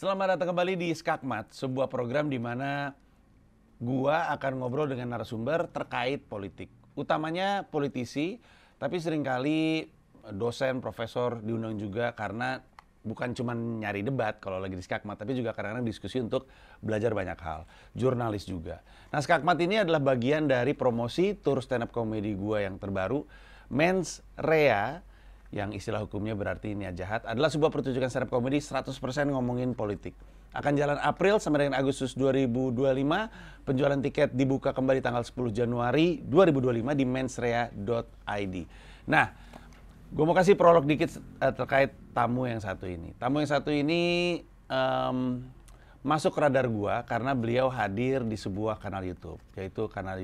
Selamat datang kembali di Skakmat, sebuah program di mana gua akan ngobrol dengan narasumber terkait politik. Utamanya politisi, tapi seringkali dosen, profesor diundang juga karena bukan cuma nyari debat kalau lagi di Skakmat, tapi juga kadang-kadang diskusi untuk belajar banyak hal. Jurnalis juga. Nah, Skakmat ini adalah bagian dari promosi tour stand up comedy gua yang terbaru, Mens Rea, yang istilah hukumnya berarti niat jahat, adalah sebuah pertunjukan stand up comedy 100% ngomongin politik. Akan jalan April sampai dengan Agustus 2025. Penjualan tiket dibuka kembali tanggal 10 Januari 2025 di mensrea.id. Nah, gue mau kasih prolog dikit terkait tamu yang satu ini. Tamu yang satu ini masuk ke radar gue karena beliau hadir di sebuah kanal YouTube, yaitu kanal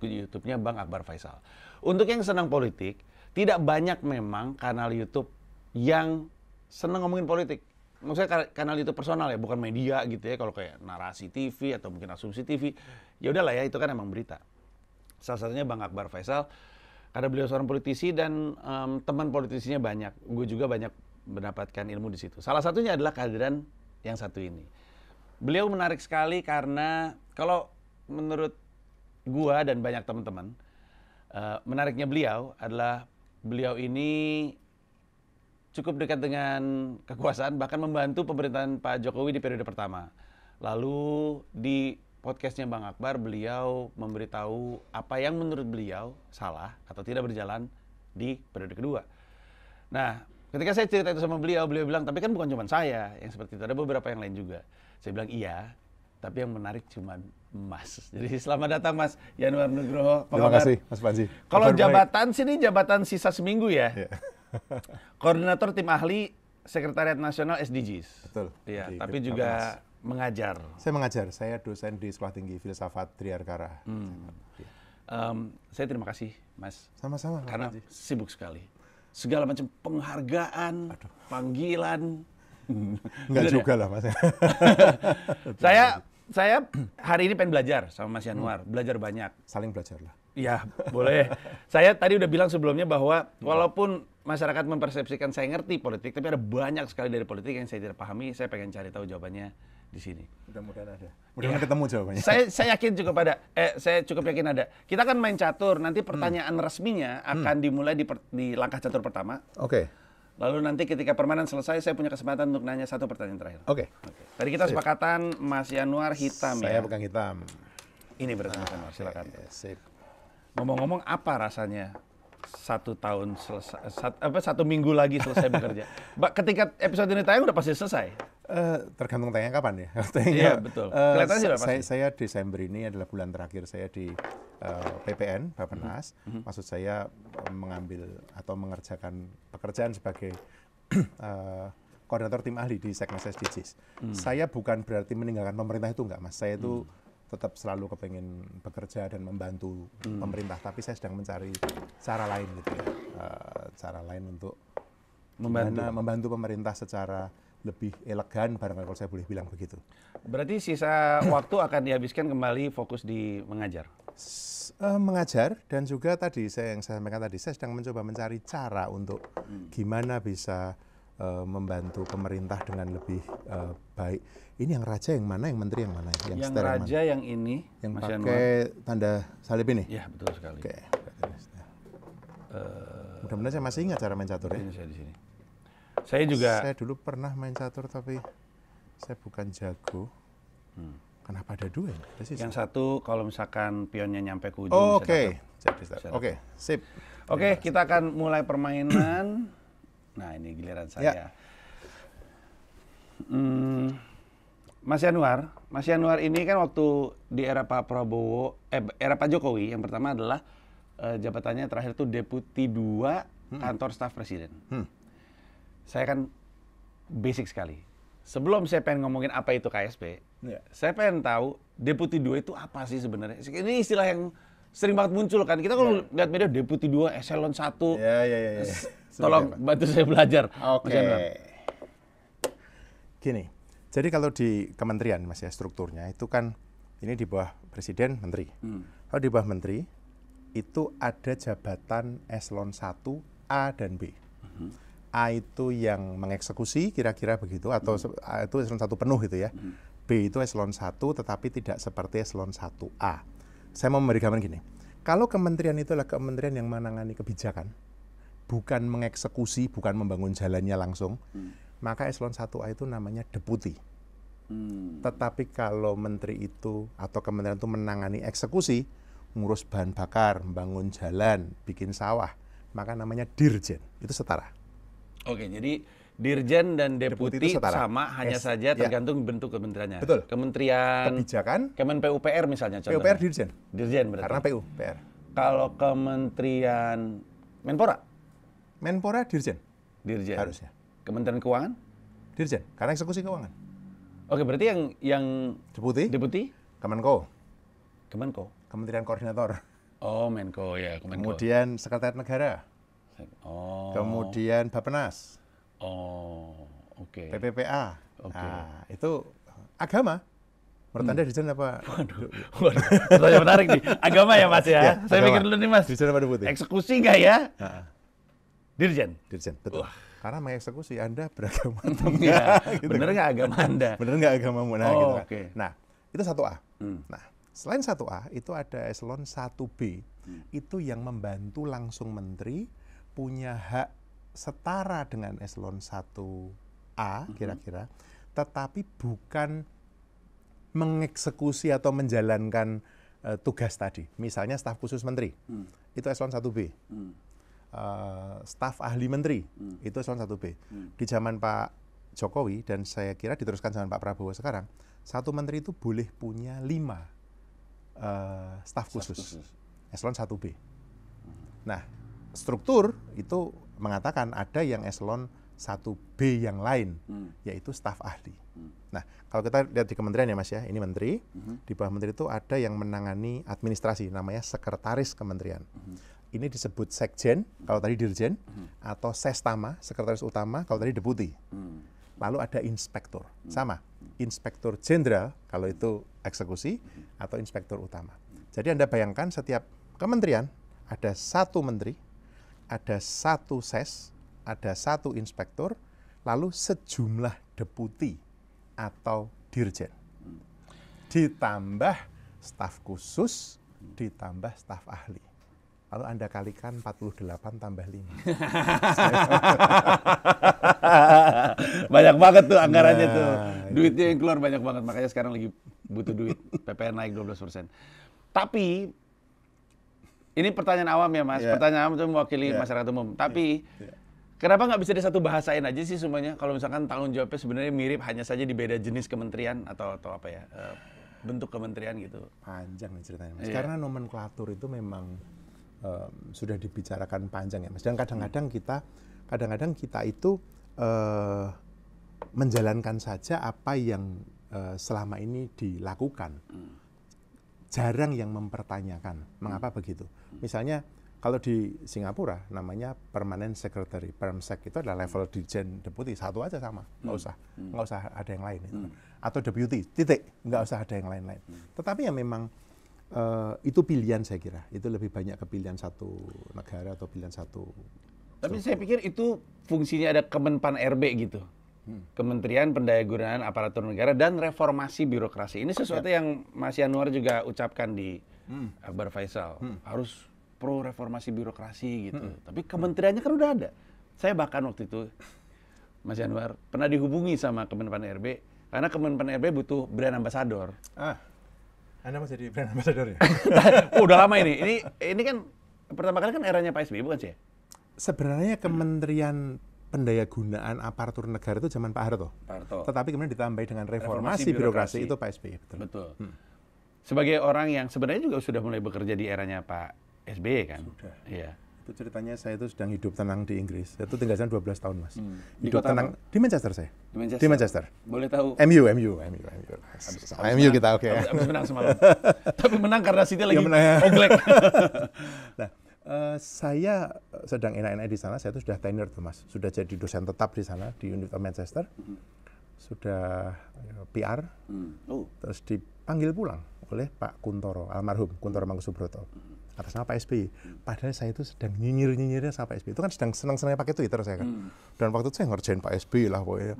YouTube-nya Bang Akbar Faisal. Untuk yang senang politik, tidak banyak memang kanal YouTube yang senang ngomongin politik. Maksudnya kanal YouTube personal ya, bukan media gitu ya. Kalau kayak Narasi TV atau mungkin Asumsi TV, ya udahlah ya, itu kan emang berita. Salah satunya Bang Akbar Faisal, karena beliau seorang politisi dan teman politisinya banyak. Gue juga banyak mendapatkan ilmu di situ. Salah satunya adalah kehadiran yang satu ini. Beliau menarik sekali karena kalau menurut gue dan banyak teman-teman, menariknya beliau adalah beliau ini cukup dekat dengan kekuasaan, bahkan membantu pemerintahan Pak Jokowi di periode pertama. Lalu di podcastnya Bang Akbar, beliau memberitahu apa yang menurut beliau salah atau tidak berjalan di periode kedua. Nah, ketika saya cerita itu sama beliau, beliau bilang, tapi kan bukan cuma saya yang seperti itu, ada beberapa yang lain juga. Saya bilang, iya, tapi yang menarik cuma Mas. Jadi selamat datang Mas Yanuar Nugroho. Terima kasih Mas Panji. Kalau jabatan sini jabatan sisa seminggu ya. Yeah. Koordinator tim ahli Sekretariat Nasional SDGs. Betul. Iya, tapi juga mengajar. Saya mengajar, saya dosen di Sekolah Tinggi Filsafat Triarkara. Saya terima kasih, Mas. Sama-sama. Karena sibuk sekali. Segala macam penghargaan, panggilan. Enggak juga lah, Mas. Saya hari ini pengen belajar sama Mas Yanuar, belajar banyak. Saling belajar lah. Iya, boleh. Saya tadi udah bilang sebelumnya bahwa walaupun masyarakat mempersepsikan saya ngerti politik, tapi ada banyak sekali dari politik yang saya tidak pahami. Saya pengen cari tahu jawabannya di sini. Mudah-mudahan ada. Mudah-mudahan ketemu jawabannya. Saya yakin cukup ada. Saya cukup yakin ada. Kita kan main catur. Nanti pertanyaan resminya akan dimulai di langkah catur pertama. Oke. Lalu nanti ketika permainan selesai, saya punya kesempatan untuk nanya satu pertanyaan terakhir. Oke. Tadi kita sepakatan Mas Yanuar hitam ya. Saya pegang hitam. Ini berarti Mas Yanuar, silakan. Sip. Ngomong-ngomong, apa rasanya 1 tahun selesai, 1 minggu lagi selesai bekerja? Ketika episode ini tayang udah pasti selesai. Tergantung tayang kapan ya. Iya betul. Kelihatannya sudah pasti. Saya Desember ini adalah bulan terakhir saya di PPN Bappenas. Maksud saya mengambil atau mengerjakan pekerjaan sebagai koordinator tim ahli di Seknas SDGs. Saya bukan berarti meninggalkan pemerintah itu enggak, Mas. Saya itu tetap selalu kepengen bekerja dan membantu pemerintah, tapi saya sedang mencari cara lain gitu ya, cara lain untuk membantu pemerintah secara lebih elegan, barangkali kalau saya boleh bilang begitu. Berarti sisa waktu akan dihabiskan kembali fokus di mengajar? Mengajar dan juga tadi yang saya sampaikan tadi, saya sedang mencoba mencari cara untuk gimana bisa membantu pemerintah dengan lebih baik. Ini yang raja yang mana, yang menteri yang mana? Yang raja yang ini, yang Mas pakai tanda salib ini? Iya, betul sekali. Oke. Mudah-mudahan saya masih ingat cara main catur ya. Ini saya di sini. Saya juga. Saya dulu pernah main catur tapi saya bukan jago. Kenapa ada dua? Yang satu kalau misalkan pionnya nyampe ke ujung. Oh, oke. Oke, sip. Oke, kita akan mulai permainan. Nah, ini giliran saya. Mas Yanuar ini kan waktu di era Pak Prabowo, era Pak Jokowi yang pertama adalah jabatannya terakhir itu Deputi 2 Kantor Staf Presiden. Saya kan basic sekali. Sebelum saya pengen ngomongin apa itu KSP, saya pengen tahu Deputi 2 itu apa sih sebenarnya. Ini istilah yang sering banget muncul kan. Kita kalau lihat media Deputi 2 Eselon 1. Ya. Tolong bantu saya belajar. Oke. Gini, jadi kalau di kementerian Mas ya, strukturnya itu kan ini di bawah presiden menteri. Kalau di bawah menteri itu ada jabatan eselon 1 A dan B. A itu yang mengeksekusi, kira-kira begitu, atau A itu eselon 1 penuh itu ya. B itu eselon 1 tetapi tidak seperti eselon 1A. Saya mau memberi gambaran gini. Kalau kementerian itu adalah kementerian yang menangani kebijakan, bukan mengeksekusi, bukan membangun jalannya langsung, maka eselon 1A itu namanya deputi. Tetapi kalau menteri itu atau kementerian itu menangani eksekusi, ngurus bahan bakar, membangun jalan, bikin sawah, maka namanya dirjen. Itu setara. Oke, jadi dirjen dan deputi sama, hanya saja tergantung bentuk kementeriannya. Betul. Kementerian kebijakan, Kemen PUPR misalnya contohnya. PUPR dirjen. Dirjen berarti. Karena PUPR. Kalau Kementerian Menpora? Menpora dirjen. Dirjen. Harusnya. Kementerian Keuangan? Dirjen, karena eksekusi keuangan. Oke, berarti yang deputi? Kemenko. Kemenko. Kementerian Koordinator. Oh, Menko ya, Kemenko. Kemudian Sekretariat Negara. Oh. Kemudian Bappenas. Oh, oke. PPPA. Oke. Nah, itu agama. Menurut Anda dirjen apa? Waduh, pertanyaan menarik nih. Agama ya Mas ya? Saya pikir dulu nih Mas. Dirjen apa deputi? Eksekusi nggak ya? Dirjen. Dirjen, betul. Karena mengeksekusi Anda beragama. Iya, gitu bener nggak agama Anda? Bener nggak agamamu? Nah, gitu kan. Oke. Nah, itu 1A. Nah, selain 1A, itu ada eselon 1B. Itu yang membantu langsung menteri, punya hak setara dengan eselon 1A, kira-kira. Tetapi bukan mengeksekusi atau menjalankan tugas tadi. Misalnya staf khusus menteri, itu eselon 1B. Staf ahli menteri, itu eselon 1B. Di zaman Pak Jokowi, dan saya kira diteruskan zaman Pak Prabowo sekarang, satu menteri itu boleh punya 5 staf khusus, eselon 1B. Nah, struktur itu mengatakan ada yang eselon 1B yang lain, yaitu staf ahli. Nah, kalau kita lihat di kementerian ya Mas ya, ini menteri, di bawah menteri itu ada yang menangani administrasi, namanya sekretaris kementerian. Ini disebut sekjen, kalau tadi dirjen, atau sestama, sekretaris utama, kalau tadi deputi. Lalu ada inspektur, sama, inspektur jenderal, kalau itu eksekusi, atau inspektur utama. Jadi Anda bayangkan setiap kementerian, ada 1 menteri, ada 1 ses, ada 1 inspektur, lalu sejumlah deputi atau dirjen. Ditambah staf khusus, ditambah staf ahli. Lalu Anda kalikan 48 tambah 5. Banyak banget tuh anggarannya tuh. Duitnya yang keluar banyak banget. Makanya sekarang lagi butuh duit. PPN naik 12%. Tapi, ini pertanyaan awam ya Mas. Pertanyaan awam itu mewakili masyarakat umum. Tapi, kenapa nggak bisa disatu bahasain aja sih semuanya? Kalau misalkan tanggung jawabnya sebenarnya mirip, hanya saja di beda jenis kementerian atau apa ya, bentuk kementerian gitu. Panjang nih ceritanya Mas. Karena nomenklatur itu memang sudah dibicarakan panjang ya Mas. Dan kadang-kadang kita itu menjalankan saja apa yang selama ini dilakukan. Jarang yang mempertanyakan. Mengapa begitu? Misalnya kalau di Singapura namanya permanent secretary, permsec, itu adalah level dirjen deputi, 1 aja sama, nggak usah ada yang lain. Itu. Atau deputy, titik, nggak usah ada yang lain-lain. Tetapi yang memang itu pilihan saya kira, itu lebih banyak ke pilihan satu negara atau pilihan satu. Tapi saya pikir itu fungsinya ada Kemenpan RB gitu. Kementerian Pendayagunaan Aparatur Negara dan Reformasi Birokrasi. Ini sesuatu yang Mas Yanuar juga ucapkan di Akbar Faisal. Harus pro reformasi birokrasi gitu. Tapi kementeriannya kan udah ada. Saya bahkan waktu itu, Mas Yanuar, pernah dihubungi sama Kemenpan RB, karena Kemenpan RB butuh brand ambassador. Anda masih jadi brand ambassador ya? Udah lama ini. Ini kan pertama kali kan eranya Pak SBY, bukan sih? Sebenarnya Kementerian Pendayagunaan Aparatur Negara itu zaman Pak Harto. Tetapi kemudian ditambahi dengan reformasi birokrasi itu Pak SBY. Betul. Sebagai orang yang sebenarnya juga sudah mulai bekerja di eranya Pak SBY kan? Sudah. Iya. Itu ceritanya saya itu sedang hidup tenang di Inggris. Itu tinggal sana 12 tahun Mas. Hidup tenang di Manchester saya. Di Manchester. Boleh tahu? MU kita oke. Habis menang semalam. Tapi menang karena City lagi oglek. Nah, saya sedang enak-enak di sana. Saya itu sudah tenure tuh Mas. Sudah jadi dosen tetap di sana di Universitas Manchester. Sudah PR. Terus dipanggil pulang oleh Pak Kuntoro, almarhum Kuntoro Mangkusubroto. atas nama Pak SBY. Padahal saya itu sedang nyinyir-nyinyirnya sama Pak SBY. Itu kan sedang senang-senangnya pakai Twitter saya kan. Dan waktu itu saya ngerjain Pak SBY lah pokoknya,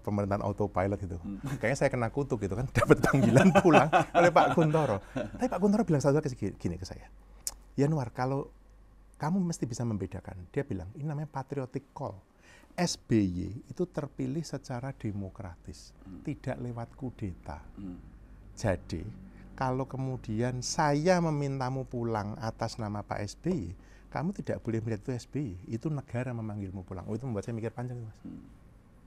pemerintahan autopilot gitu. Kayaknya saya kena kutuk gitu kan, dapat panggilan pulang oleh Pak Kuntoro. Tapi Pak Kuntoro bilang satu gini ke saya, Yanuar, kalau kamu mesti bisa membedakan. Dia bilang, ini namanya patriotic call. SBY itu terpilih secara demokratis, tidak lewat kudeta. Jadi, kalau kemudian saya memintamu pulang atas nama Pak SBY, kamu tidak boleh melihat itu SBY, itu negara memanggilmu pulang. Oh, itu membuat saya mikir panjang, Mas.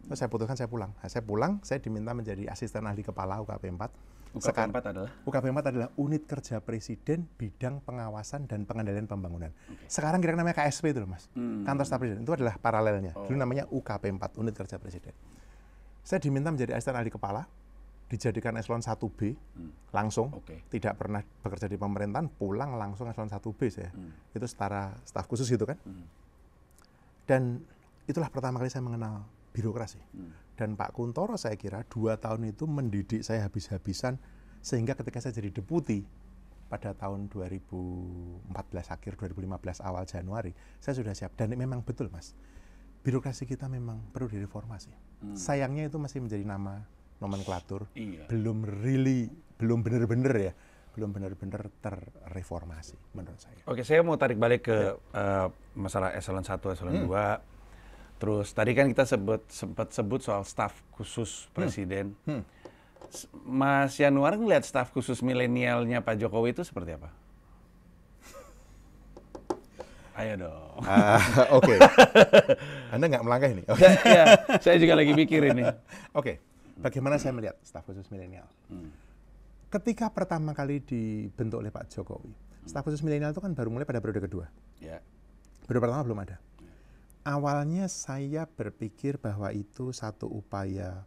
Terus saya putuskan saya pulang. Nah, saya pulang, saya diminta menjadi asisten ahli kepala UKP 4. UKP 4 adalah? UKP 4 adalah Unit Kerja Presiden Bidang Pengawasan dan Pengendalian Pembangunan. Sekarang kira-kira namanya KSP itu loh, Mas. Kantor Staf Presiden. Itu adalah paralelnya. Dulu namanya UKP 4, Unit Kerja Presiden. Saya diminta menjadi asisten ahli kepala, dijadikan eselon 1B, langsung. Tidak pernah bekerja di pemerintahan, pulang langsung eselon 1B saya. Itu setara staf khusus gitu kan. Dan itulah pertama kali saya mengenal birokrasi. Dan Pak Kuntoro saya kira 2 tahun itu mendidik saya habis-habisan, sehingga ketika saya jadi deputi pada tahun 2014 akhir 2015 awal Januari, saya sudah siap. Dan memang betul, Mas, birokrasi kita memang perlu direformasi. Sayangnya itu masih menjadi nama nomenklatur, belum benar-benar ya, belum benar-benar terreformasi menurut saya. Oke, saya mau tarik balik ke masalah eselon 1, eselon 2. Terus tadi kan kita sempat sebut soal staf khusus presiden. Mas Yanuar ngelihat staf khusus milenialnya Pak Jokowi itu seperti apa? Ayo dong. Oke. Anda nggak melangkah ini? Ya, saya juga lagi mikir ini. Oke. Bagaimana saya melihat staf khusus milenial? Ketika pertama kali dibentuk oleh Pak Jokowi, staf khusus milenial itu kan baru mulai pada periode kedua. Periode pertama belum ada. Awalnya saya berpikir bahwa itu satu upaya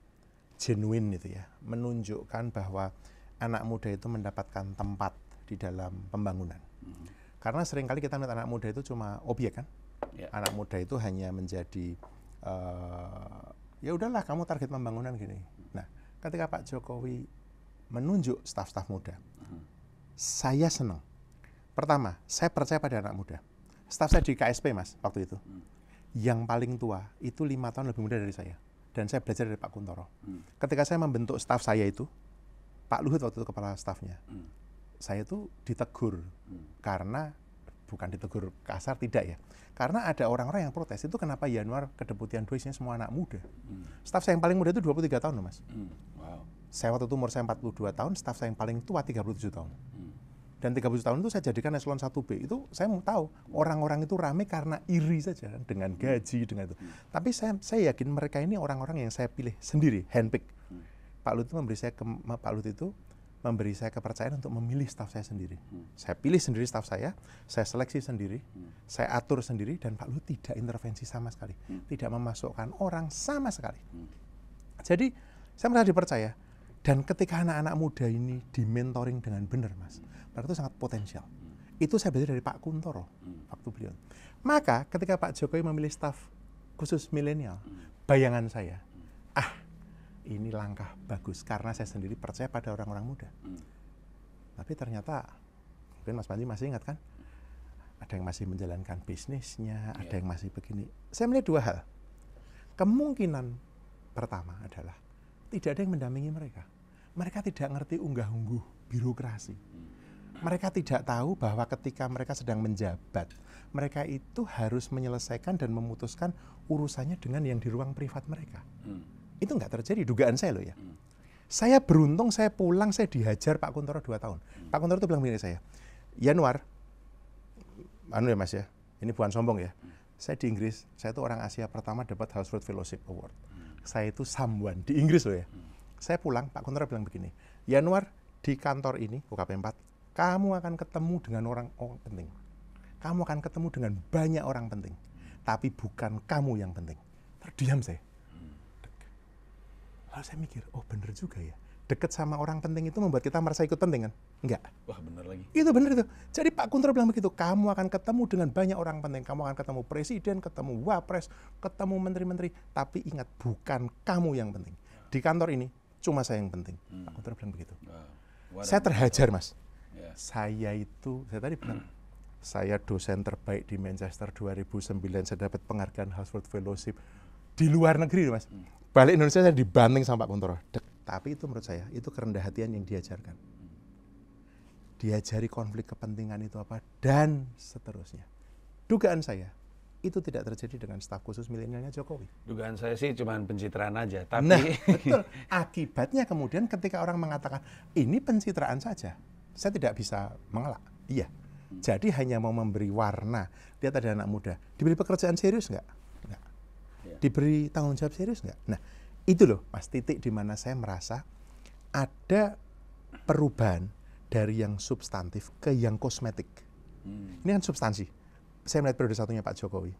genuine itu ya, menunjukkan bahwa anak muda itu mendapatkan tempat di dalam pembangunan. Karena seringkali kita melihat anak muda itu cuma objek kan. Anak muda itu hanya menjadi ya udahlah kamu target pembangunan gini. Nah, ketika Pak Jokowi menunjuk staf-staf muda, saya senang. Pertama, saya percaya pada anak muda. Staf saya di KSP, Mas, waktu itu. Yang paling tua itu 5 tahun lebih muda dari saya. Dan saya belajar dari Pak Kuntoro. Ketika saya membentuk staf saya itu, Pak Luhut waktu itu kepala stafnya, saya itu ditegur. Karena, bukan ditegur kasar, tidak ya. Karena ada orang-orang yang protes, itu kenapa Yanuar kedeputian 2 isinya semua anak muda. Staf saya yang paling muda itu 23 tahun loh, Mas. Saya waktu itu umur saya 42 tahun, staf saya yang paling tua 37 tahun. Dan 37 tahun itu saya jadikan eselon 1B. Itu saya mau tahu, orang-orang itu rame karena iri saja kan, dengan gaji, dengan itu. Tapi saya yakin mereka ini orang-orang yang saya pilih sendiri, handpick. Pak Luhut itu memberi saya kepercayaan untuk memilih staf saya sendiri. Saya pilih sendiri staf saya seleksi sendiri, saya atur sendiri, dan Pak Luhut tidak intervensi sama sekali. Tidak memasukkan orang sama sekali. Jadi, saya merasa dipercaya. Dan ketika anak-anak muda ini di-mentoring dengan benar, Mas, mereka itu sangat potensial. Itu saya belajar dari Pak Kuntoro waktu beliau. Maka ketika Pak Jokowi memilih staf khusus milenial, bayangan saya, ini langkah bagus karena saya sendiri percaya pada orang-orang muda. Tapi ternyata, mungkin Mas Panji masih ingat kan, ada yang masih menjalankan bisnisnya, ada yang masih begini. Saya melihat 2 hal. Kemungkinan pertama adalah tidak ada yang mendampingi mereka. Mereka tidak ngerti unggah-ungguh birokrasi. Mereka tidak tahu bahwa ketika mereka sedang menjabat, mereka itu harus menyelesaikan dan memutuskan urusannya dengan yang di ruang privat mereka. Itu nggak terjadi, dugaan saya loh ya. Saya beruntung, saya pulang, saya dihajar Pak Kuntoro 2 tahun. Pak Kuntoro itu bilang begini saya, Yanuar, ya Mas ya, ini bukan sombong ya. Saya di Inggris, saya itu orang Asia pertama dapat Houseford Fellowship Award. Saya itu someone di Inggris loh ya. Saya pulang, Pak Kuntoro bilang begini, Yanuar, di kantor ini, UKP 4, kamu akan ketemu dengan orang penting. Kamu akan ketemu dengan banyak orang penting. Tapi bukan kamu yang penting. Terdiam saya. Lalu saya mikir, oh bener juga ya. Deket sama orang penting itu membuat kita merasa ikut penting kan? Enggak. Wah bener lagi. Itu bener itu. Jadi Pak Kuntoro bilang begitu, kamu akan ketemu dengan banyak orang penting. Kamu akan ketemu presiden, ketemu wapres, ketemu menteri-menteri. Tapi ingat, bukan kamu yang penting. Di kantor ini, cuma saya yang penting. Pak Kuntoro bilang begitu. Saya terhajar, Mas. Saya tadi bilang, saya dosen terbaik di Manchester 2009, saya dapat penghargaan Harvard Fellowship di luar negeri, Mas. Balik Indonesia saya dibanting sama Pak Kuntoro. Tapi itu menurut saya, itu kerendah hatian yang diajarkan. Diajari konflik kepentingan itu apa, dan seterusnya. Dugaan saya, itu tidak terjadi dengan staf khusus milenialnya Jokowi. Dugaan saya sih cuma pencitraan aja, tapi... Nah, betul. Akibatnya kemudian ketika orang mengatakan, ini pencitraan saja, saya tidak bisa mengelak. Iya. Jadi hanya mau memberi warna. Lihat ada anak muda, diberi pekerjaan serius nggak? Nggak. Diberi tanggung jawab serius nggak? Nah, itu loh, Mas, titik di mana saya merasa ada perubahan dari yang substantif ke yang kosmetik. Ini kan substansi. Saya melihat periode satunya Pak Jokowi.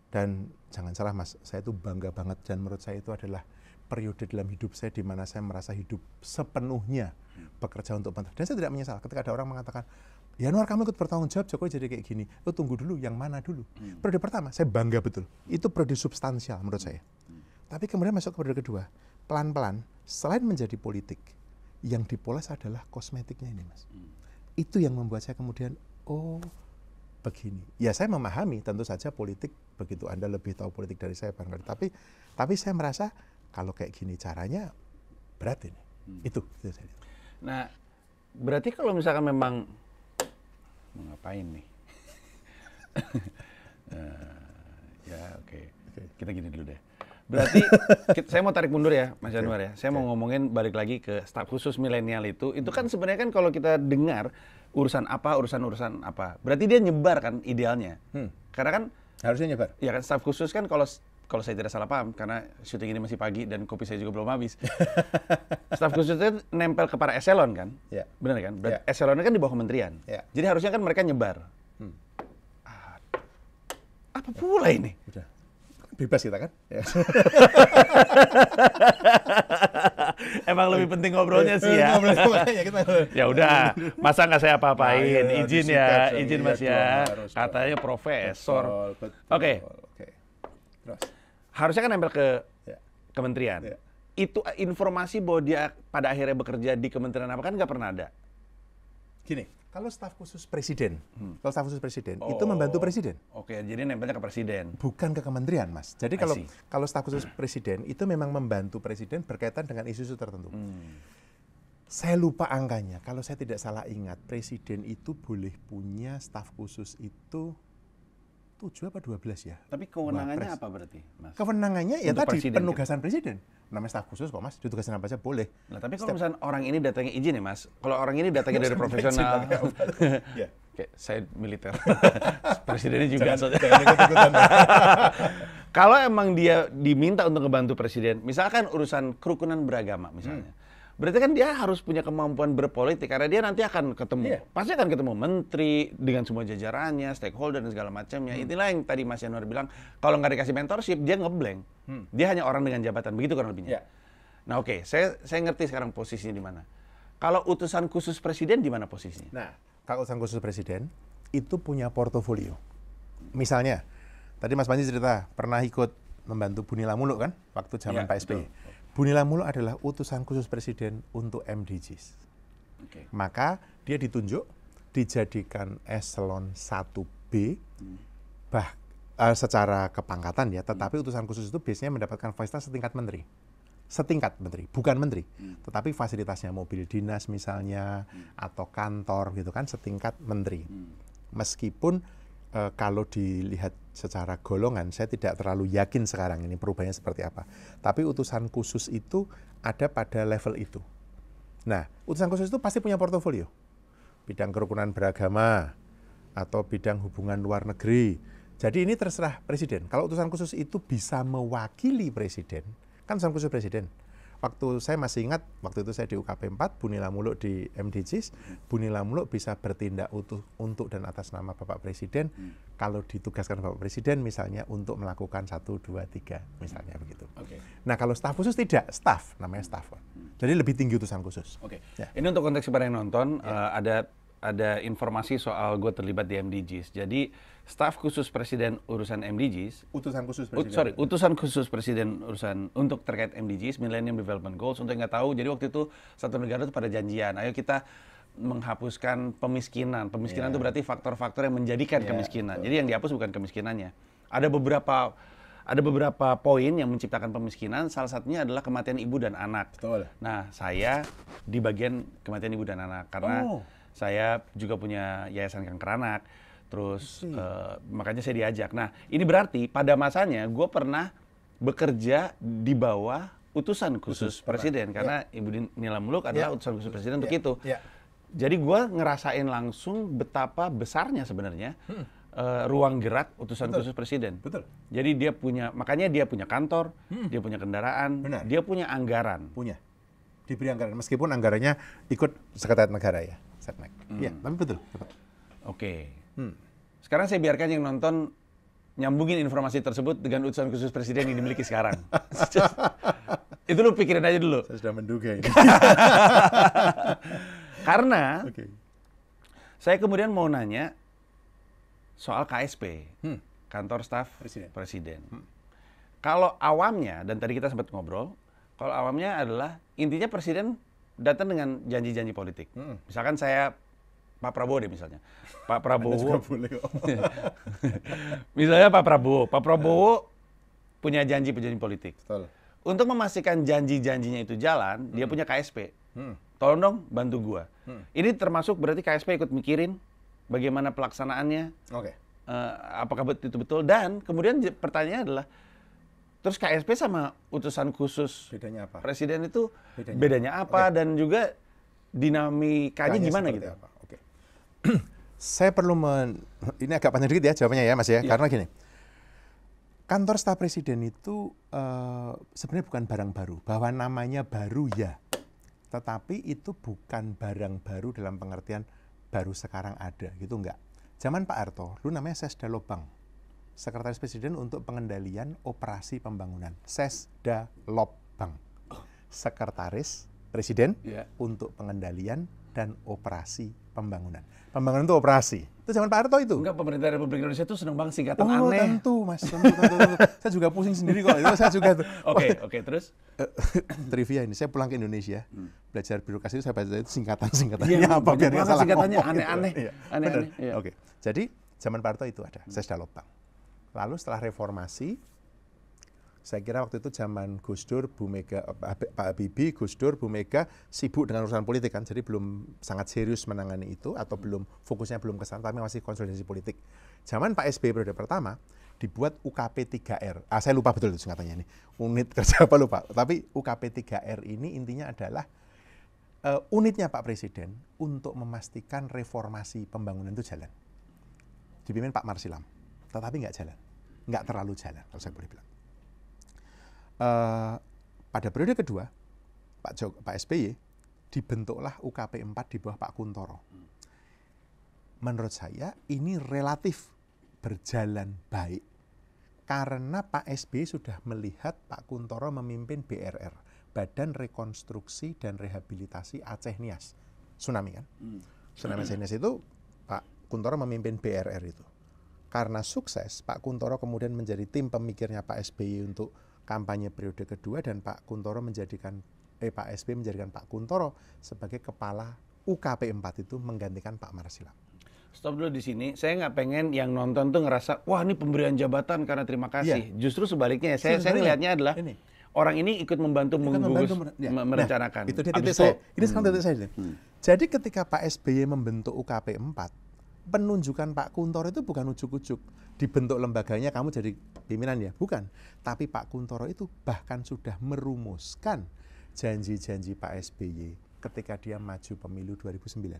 Dan jangan salah, Mas, saya itu bangga banget, dan menurut saya itu adalah periode dalam hidup saya di mana saya merasa hidup sepenuhnya bekerja untuk bangsa. Dan saya tidak menyesal ketika ada orang mengatakan, ya Anwar, kamu ikut bertanggung jawab, Jokowi jadi kayak gini. Lo tunggu dulu, yang mana dulu? Periode pertama, saya bangga betul. Itu periode substansial menurut saya. Tapi kemudian masuk ke periode kedua, pelan-pelan, selain menjadi politik, yang dipoles adalah kosmetiknya ini, Mas. Itu yang membuat saya kemudian, oh begini. Ya saya memahami, tentu saja politik, begitu Anda lebih tahu politik dari saya, barangkali. Tapi saya merasa, kalau kayak gini caranya, berat ini. Itu saya. Nah, berarti kalau misalkan memang, mau ngapain nih? Ya oke. Kita gini dulu deh. Berarti saya mau tarik mundur ya, Mas Anwar ya. Saya mau ngomongin balik lagi ke staf khusus milenial itu kan sebenarnya kan kalau kita dengar urusan apa. Berarti dia nyebar kan idealnya. Karena kan Harusnya nyebar. ya kan staf khusus kan kalau saya tidak salah paham, karena syuting ini masih pagi dan kopi saya juga belum habis. Staf khusus itu nempel ke para eselon kan? Ya. Benar kan? Eselonnya kan di bawah kementerian. Ya. Jadi harusnya kan mereka nyebar. Apa pula ini? Udah. Bebas kita kan? Ya. Emang lebih penting ngobrolnya sih ya. Ya udah, masa nggak saya apa-apain? Izin ya, izin Mas ya. Katanya profesor. Oke. Terus. Harusnya kan nempel ke kementerian. Ya. Itu informasi bahwa dia pada akhirnya bekerja di kementerian apa kan nggak pernah ada. Gini, kalau staf khusus presiden, itu membantu presiden. Oke, jadi nempelnya ke presiden. Bukan ke kementerian, Mas. Jadi kalau staf khusus presiden itu memang membantu presiden berkaitan dengan isu-isu tertentu. Saya lupa angkanya. Kalau saya tidak salah ingat, presiden itu boleh punya staf khusus itu 7 apa 12 ya. Tapi kewenangannya apa berarti, Mas? Kewenangannya ya Untuk tadi presiden, penugasan presiden. Namanya staf khusus kok, Mas. Ditugasin apa aja boleh. Nah, tapi kalau misalnya orang ini datangnya izin ya, Mas. Kalau orang ini datangnya dari profesional. Ya. Kayak saya militer. Presidennya juga. Jangan ikut-ikutan. Kalau emang dia diminta untuk ngebantu presiden, misalkan urusan kerukunan beragama misalnya. Berarti kan dia harus punya kemampuan berpolitik karena dia nanti akan ketemu, pasti akan ketemu menteri dengan semua jajarannya, stakeholder dan segala macamnya. Itulah yang tadi Mas Yanuar bilang, kalau nggak dikasih mentorship dia ngeblank. Dia hanya orang dengan jabatan, begitu kurang lebihnya. Nah oke, saya ngerti sekarang posisinya di mana. Kalau utusan khusus presiden di mana posisinya? Nah, kalau utusan khusus presiden itu punya portofolio. Misalnya, tadi Mas Panji cerita pernah ikut membantu Bunila Muluk kan, waktu zaman Pak SBY. Bunila Muluk adalah utusan khusus presiden untuk MDGs. Maka dia ditunjuk, dijadikan eselon 1B, secara kepangkatan ya, tetapi utusan khusus itu biasanya mendapatkan fasilitas setingkat menteri. Setingkat menteri, bukan menteri. Tetapi fasilitasnya mobil dinas misalnya, atau kantor gitu kan, setingkat menteri. Meskipun kalau dilihat secara golongan, saya tidak terlalu yakin sekarang ini perubahannya seperti apa. Tapi utusan khusus itu ada pada level itu. Nah, utusan khusus itu pasti punya portofolio. Bidang kerukunan beragama, atau bidang hubungan luar negeri. Jadi ini terserah presiden. Kalau utusan khusus itu bisa mewakili presiden, kan utusan khusus presiden. Waktu saya masih ingat, waktu itu saya di UKP 4, Bunila Muluk di MDGs, Bunila Muluk bisa bertindak untuk dan atas nama Bapak Presiden, kalau ditugaskan Bapak Presiden misalnya untuk melakukan 1, 2, 3, misalnya begitu. Nah kalau staf khusus tidak, staf, namanya staf. Jadi lebih tinggi utusan khusus. Ya. Ini untuk konteks para yang nonton, ada informasi soal gue terlibat di MDGs. Jadi staf khusus presiden urusan MDGs, utusan khusus presiden urusan untuk terkait MDGs, Millennium Development Goals. Untuk yang nggak tahu, jadi waktu itu satu negara itu pada janjian, ayo kita menghapuskan pemiskinan. Pemiskinan itu berarti faktor-faktor yang menjadikan kemiskinan. betul. Jadi yang dihapus bukan kemiskinannya. Ada beberapa poin yang menciptakan pemiskinan. Salah satunya adalah kematian ibu dan anak. Betul. Nah, saya di bagian kematian ibu dan anak karena saya juga punya yayasan kanker anak. Terus makanya saya diajak. Nah, ini berarti pada masanya gue pernah bekerja di bawah utusan khusus presiden karena Ibu Nila Muluk adalah utusan khusus presiden untuk itu. Jadi gue ngerasain langsung betapa besarnya sebenarnya ruang gerak utusan khusus presiden. Betul. Jadi makanya dia punya kantor, dia punya kendaraan, dia punya anggaran. Punya. Diberi anggaran, meskipun anggarannya ikut sekretariat negara ya, Setnek. Iya, tapi betul. Oke. Sekarang saya biarkan yang nonton nyambungin informasi tersebut dengan utusan khusus presiden yang dimiliki sekarang. Itu lu pikirin aja dulu. Saya sudah menduga ini. Karena saya kemudian mau nanya soal KSP, kantor staf presiden. Kalau awamnya, dan tadi kita sempat ngobrol, kalau awamnya adalah intinya presiden datang dengan janji-janji politik. Misalkan saya Pak Prabowo deh misalnya. Pak Prabowo. Anda juga boleh kok. Misalnya Pak Prabowo punya janji politik. Betul. Untuk memastikan janji-janjinya itu jalan, dia punya KSP. Tolong dong bantu gua. Ini termasuk berarti KSP ikut mikirin bagaimana pelaksanaannya. Apakah itu betul? Dan kemudian pertanyaannya adalah, terus KSP sama utusan khusus bedanya apa? Presiden itu bedanya apa? Dan juga dinamikanya gimana gitu? Apa? Saya perlu ini agak panjang dikit ya jawabannya ya Mas ya, karena gini. Kantor staf presiden itu sebenarnya bukan barang baru. Bahwa namanya baru ya, tetapi itu bukan barang baru dalam pengertian baru sekarang ada, gitu enggak. Zaman Pak Harto, dulu namanya Sesda Lobang, Sekretaris Presiden untuk Pengendalian Operasi Pembangunan. Sesda Lobang, Sekretaris Presiden untuk Pengendalian dan Operasi Pembangunan. Pembangunan itu operasi. Itu zaman Pak Harto itu. Enggak, pemerintah Republik Indonesia itu senang banget singkatan aneh. Oh tentu Mas, tentu. Saya juga pusing sendiri kok. Itu saya juga tuh. Oke, terus? Trivia ini, saya pulang ke Indonesia, belajar birokrasi itu saya baca itu singkatannya apa biar nggak salah singkatannya ngomong. Aneh-aneh. Aneh-aneh. Oke, jadi zaman Pak Harto itu ada, Sesda Lobang. Lalu setelah reformasi, saya kira waktu itu zaman Gus Dur, Bu Mega, Pak Habibie, Gus Dur, Bu Mega sibuk dengan urusan politik kan, jadi belum sangat serius menangani itu atau fokusnya belum ke sana, tapi masih konsolidasi politik. Zaman Pak SBY periode pertama dibuat UKP 3R. Saya lupa betul itu singkatannya ini. Unit kerja apa lupa. Tapi UKP 3R ini intinya adalah unitnya Pak Presiden untuk memastikan reformasi pembangunan itu jalan. Dipimpin Pak Marsilam, tetapi nggak jalan, nggak terlalu jalan kalau saya boleh bilang. Pada periode kedua Pak SBY dibentuklah UKP 4 di bawah Pak Kuntoro. Menurut saya ini relatif berjalan baik karena Pak SBY sudah melihat Pak Kuntoro memimpin BRR, Badan Rekonstruksi dan Rehabilitasi Aceh Nias, tsunami kan. Tsunami Aceh Nias itu Pak Kuntoro memimpin BRR itu. Karena sukses Pak Kuntoro kemudian menjadi tim pemikirnya Pak SBY untuk kampanye periode kedua, dan Pak SBY menjadikan Pak Kuntoro sebagai kepala UKP 4 itu menggantikan Pak Marsilam. Stop dulu di sini. Saya nggak pengen yang nonton tuh ngerasa, wah ini pemberian jabatan karena terima kasih. Justru sebaliknya, saya ngelihatnya adalah orang ini ikut membantu merencanakan. Itu dia titik saya. Ini sekarang titik saya. Jadi ketika Pak SBY membentuk UKP 4, penunjukan Pak Kuntoro itu bukan ujuk-ujuk dibentuk lembaganya kamu jadi pimpinan ya, bukan. Tapi Pak Kuntoro itu bahkan sudah merumuskan janji-janji Pak SBY ketika dia maju pemilu 2009.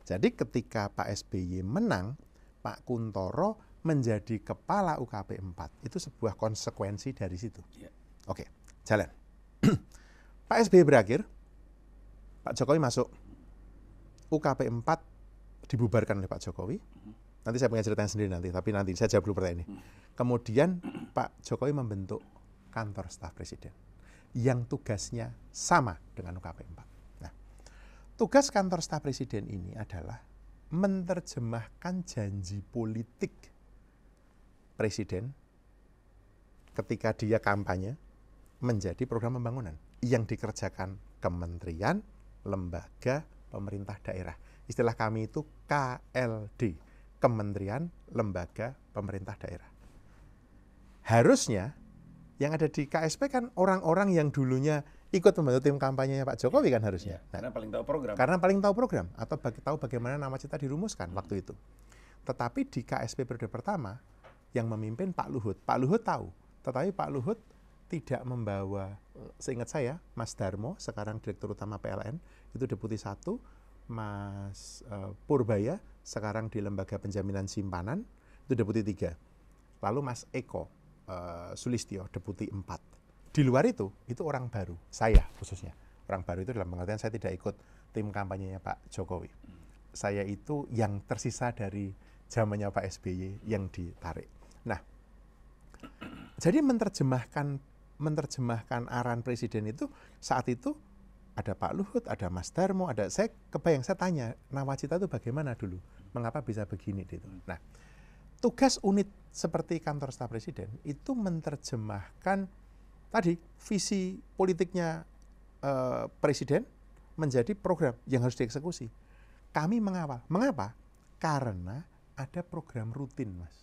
Jadi ketika Pak SBY menang, Pak Kuntoro menjadi kepala UKP 4. Itu sebuah konsekuensi dari situ. Oke, jalan. Pak SBY berakhir, Pak Jokowi masuk. UKP 4 dibubarkan oleh Pak Jokowi. Nanti saya punya ceritanya sendiri tapi nanti saya jawab dulu pertanyaan ini. Kemudian Pak Jokowi membentuk kantor staf presiden yang tugasnya sama dengan UKP 4. Nah, tugas kantor staf presiden ini adalah menerjemahkan janji politik presiden ketika dia kampanye menjadi program pembangunan yang dikerjakan kementerian, lembaga, pemerintah daerah. Istilah kami itu KLD, Kementerian Lembaga Pemerintah Daerah. Harusnya yang ada di KSP kan orang-orang yang dulunya ikut membantu tim kampanyenya Pak Jokowi kan harusnya. Karena paling tahu program. Karena paling tahu program atau tahu bagaimana nawacita dirumuskan waktu itu. Tetapi di KSP periode pertama yang memimpin Pak Luhut. Pak Luhut tahu, tetapi Pak Luhut tidak membawa, seingat saya, Mas Darmo, sekarang Direktur Utama PLN, itu Deputi 1, Mas Purbaya, sekarang di Lembaga Penjaminan Simpanan, itu Deputi 3. Lalu Mas Eko Sulistyo, Deputi 4. Di luar itu orang baru, saya khususnya. Orang baru itu dalam pengertian saya tidak ikut tim kampanyenya Pak Jokowi. Saya itu yang tersisa dari zamannya Pak SBY yang ditarik. Nah, jadi menerjemahkan arahan presiden itu saat itu ada Pak Luhut, ada Mas Darmo, ada saya kebayang, saya tanya nawacita itu bagaimana dulu, mengapa bisa begini gitu. Nah, tugas unit seperti kantor staf presiden itu menerjemahkan tadi visi politiknya presiden menjadi program yang harus dieksekusi. Kami mengawal. Mengapa? Karena ada program rutin, Mas.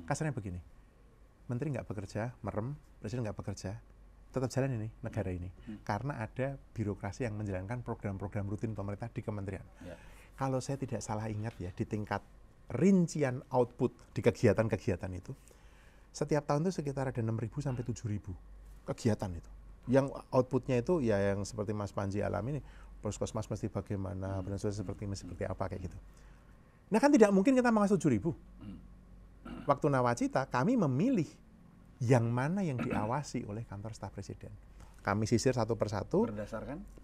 Kasarnya begini, menteri nggak bekerja, merem, presiden nggak bekerja, tetap jalan ini, negara ini. Karena ada birokrasi yang menjalankan program-program rutin pemerintah di kementerian. Ya. Kalau saya tidak salah ingat ya, di tingkat rincian output di kegiatan-kegiatan itu, setiap tahun itu sekitar ada 6.000 sampai 7.000 kegiatan itu. Yang outputnya itu ya yang seperti Mas Panji alami ini, Puskesmas mesti bagaimana, seperti apa kayak gitu. Nah kan tidak mungkin kita mengasih 7.000. Waktu nawacita kami memilih yang mana yang diawasi oleh kantor staf presiden. Kami sisir satu persatu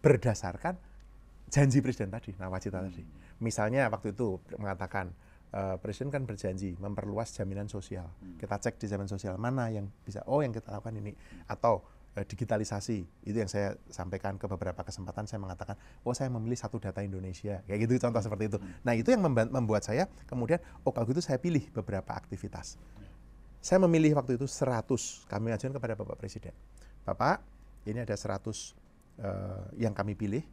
berdasarkan janji presiden tadi, nawacita tadi. Misalnya waktu itu mengatakan presiden kan berjanji memperluas jaminan sosial. Kita cek di jaminan sosial mana yang bisa, yang kita lakukan ini. Atau digitalisasi, itu yang saya sampaikan ke beberapa kesempatan, saya mengatakan, saya memilih satu data Indonesia, kayak gitu contoh seperti itu. Nah itu yang membuat saya kemudian, kalau gitu saya pilih beberapa aktivitas. Saya memilih waktu itu 100, kami ajukan kepada Bapak Presiden. Bapak, ini ada 100 yang kami pilih,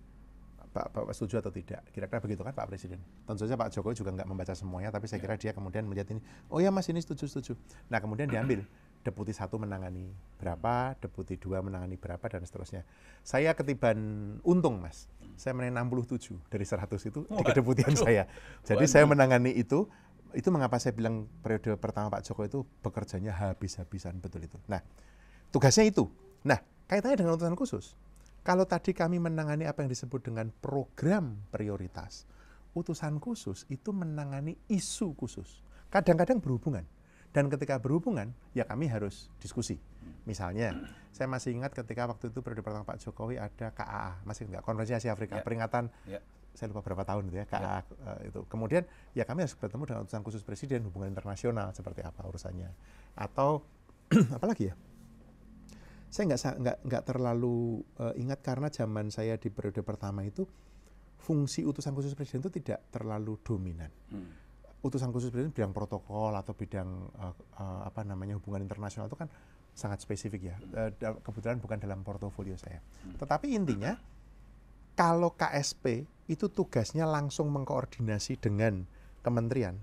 Bapak setuju atau tidak? Kira-kira begitu kan Pak Presiden. Tentu saja Pak Jokowi juga nggak membaca semuanya, tapi saya kira dia kemudian melihat ini, ya Mas ini setuju. Nah kemudian diambil. Deputi 1 menangani berapa, Deputi 2 menangani berapa, dan seterusnya. Saya ketiban untung, Mas. Saya menangani 67 dari 100 itu di kedeputian saya. Jadi saya menangani itu mengapa saya bilang periode pertama Pak Jokowi itu bekerjanya habis-habisan, betul itu. Nah, tugasnya itu. Nah, kaitannya dengan utusan khusus. Kalau tadi kami menangani apa yang disebut dengan program prioritas, utusan khusus itu menangani isu khusus. Kadang-kadang berhubungan. Dan ketika berhubungan, ya kami harus diskusi. Misalnya, saya masih ingat ketika waktu itu periode pertama Pak Jokowi ada KAA, masih enggak, Konferensi Asia Afrika, peringatan, saya lupa berapa tahun itu ya, KAA itu. Kemudian, ya kami harus bertemu dengan utusan khusus presiden, hubungan internasional, seperti apa urusannya. Atau, apalagi ya, saya nggak terlalu ingat karena zaman saya di periode pertama itu, fungsi utusan khusus presiden itu tidak terlalu dominan. Utusan khusus presiden bidang protokol atau bidang hubungan internasional itu kan sangat spesifik ya. Kebetulan bukan dalam portofolio saya. Tetapi intinya kalau KSP itu tugasnya langsung mengkoordinasi dengan kementerian.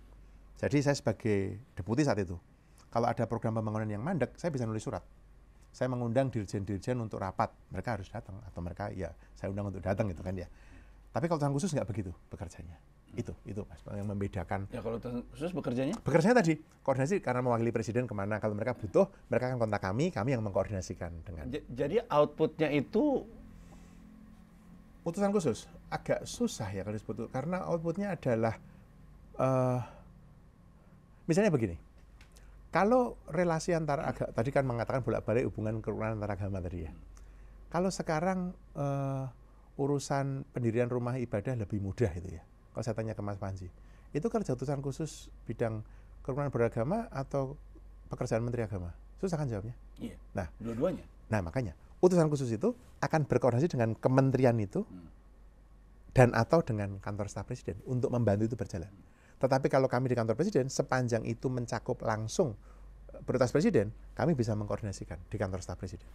Jadi saya sebagai deputi saat itu, kalau ada program pembangunan yang mandek, saya bisa nulis surat. Saya mengundang dirjen-dirjen untuk rapat, mereka harus datang atau mereka ya saya undang untuk datang gitu kan ya. Tapi kalau utusan khusus nggak begitu bekerjanya. Itu Mas yang membedakan. Ya kalau khusus bekerjanya? Bekerjanya tadi koordinasi karena mewakili presiden kemana. Kalau mereka butuh, mereka akan kontak kami yang mengkoordinasikan dengan. Jadi outputnya itu utusan khusus agak susah ya kalau disebut, karena outputnya adalah misalnya begini. Kalau relasi antara tadi kan mengatakan bolak-balik hubungan kerukunan antara agama tadi ya. Kalau sekarang urusan pendirian rumah ibadah lebih mudah itu ya. Kalau saya tanya ke Mas Panji, itu kerja utusan khusus bidang kerukunan beragama atau pekerjaan Menteri Agama? Susah kan jawabnya? Iya. Nah, dua-duanya. Nah, makanya utusan khusus itu akan berkoordinasi dengan kementerian itu dan atau dengan kantor staf presiden untuk membantu itu berjalan. Tetapi kalau kami di kantor presiden, sepanjang itu mencakup langsung prioritas presiden, kami bisa mengkoordinasikan di kantor staf presiden.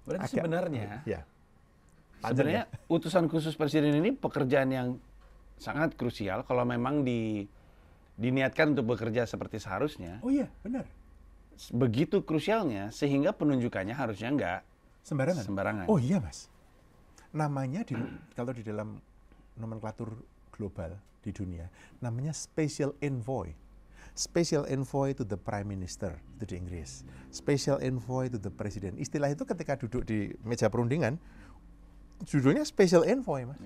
Berarti sebenarnya sebenarnya utusan khusus presiden ini pekerjaan yang sangat krusial kalau memang diniatkan untuk bekerja seperti seharusnya. Oh iya, benar. Begitu krusialnya sehingga penunjukannya harusnya nggak sembarangan. Oh iya, Mas. Namanya kalau di dalam nomenklatur global di dunia, namanya special envoy. Special envoy to the prime minister, itu di Inggris. Special envoy to the president. Istilah itu ketika duduk di meja perundingan, judulnya special envoy, Mas.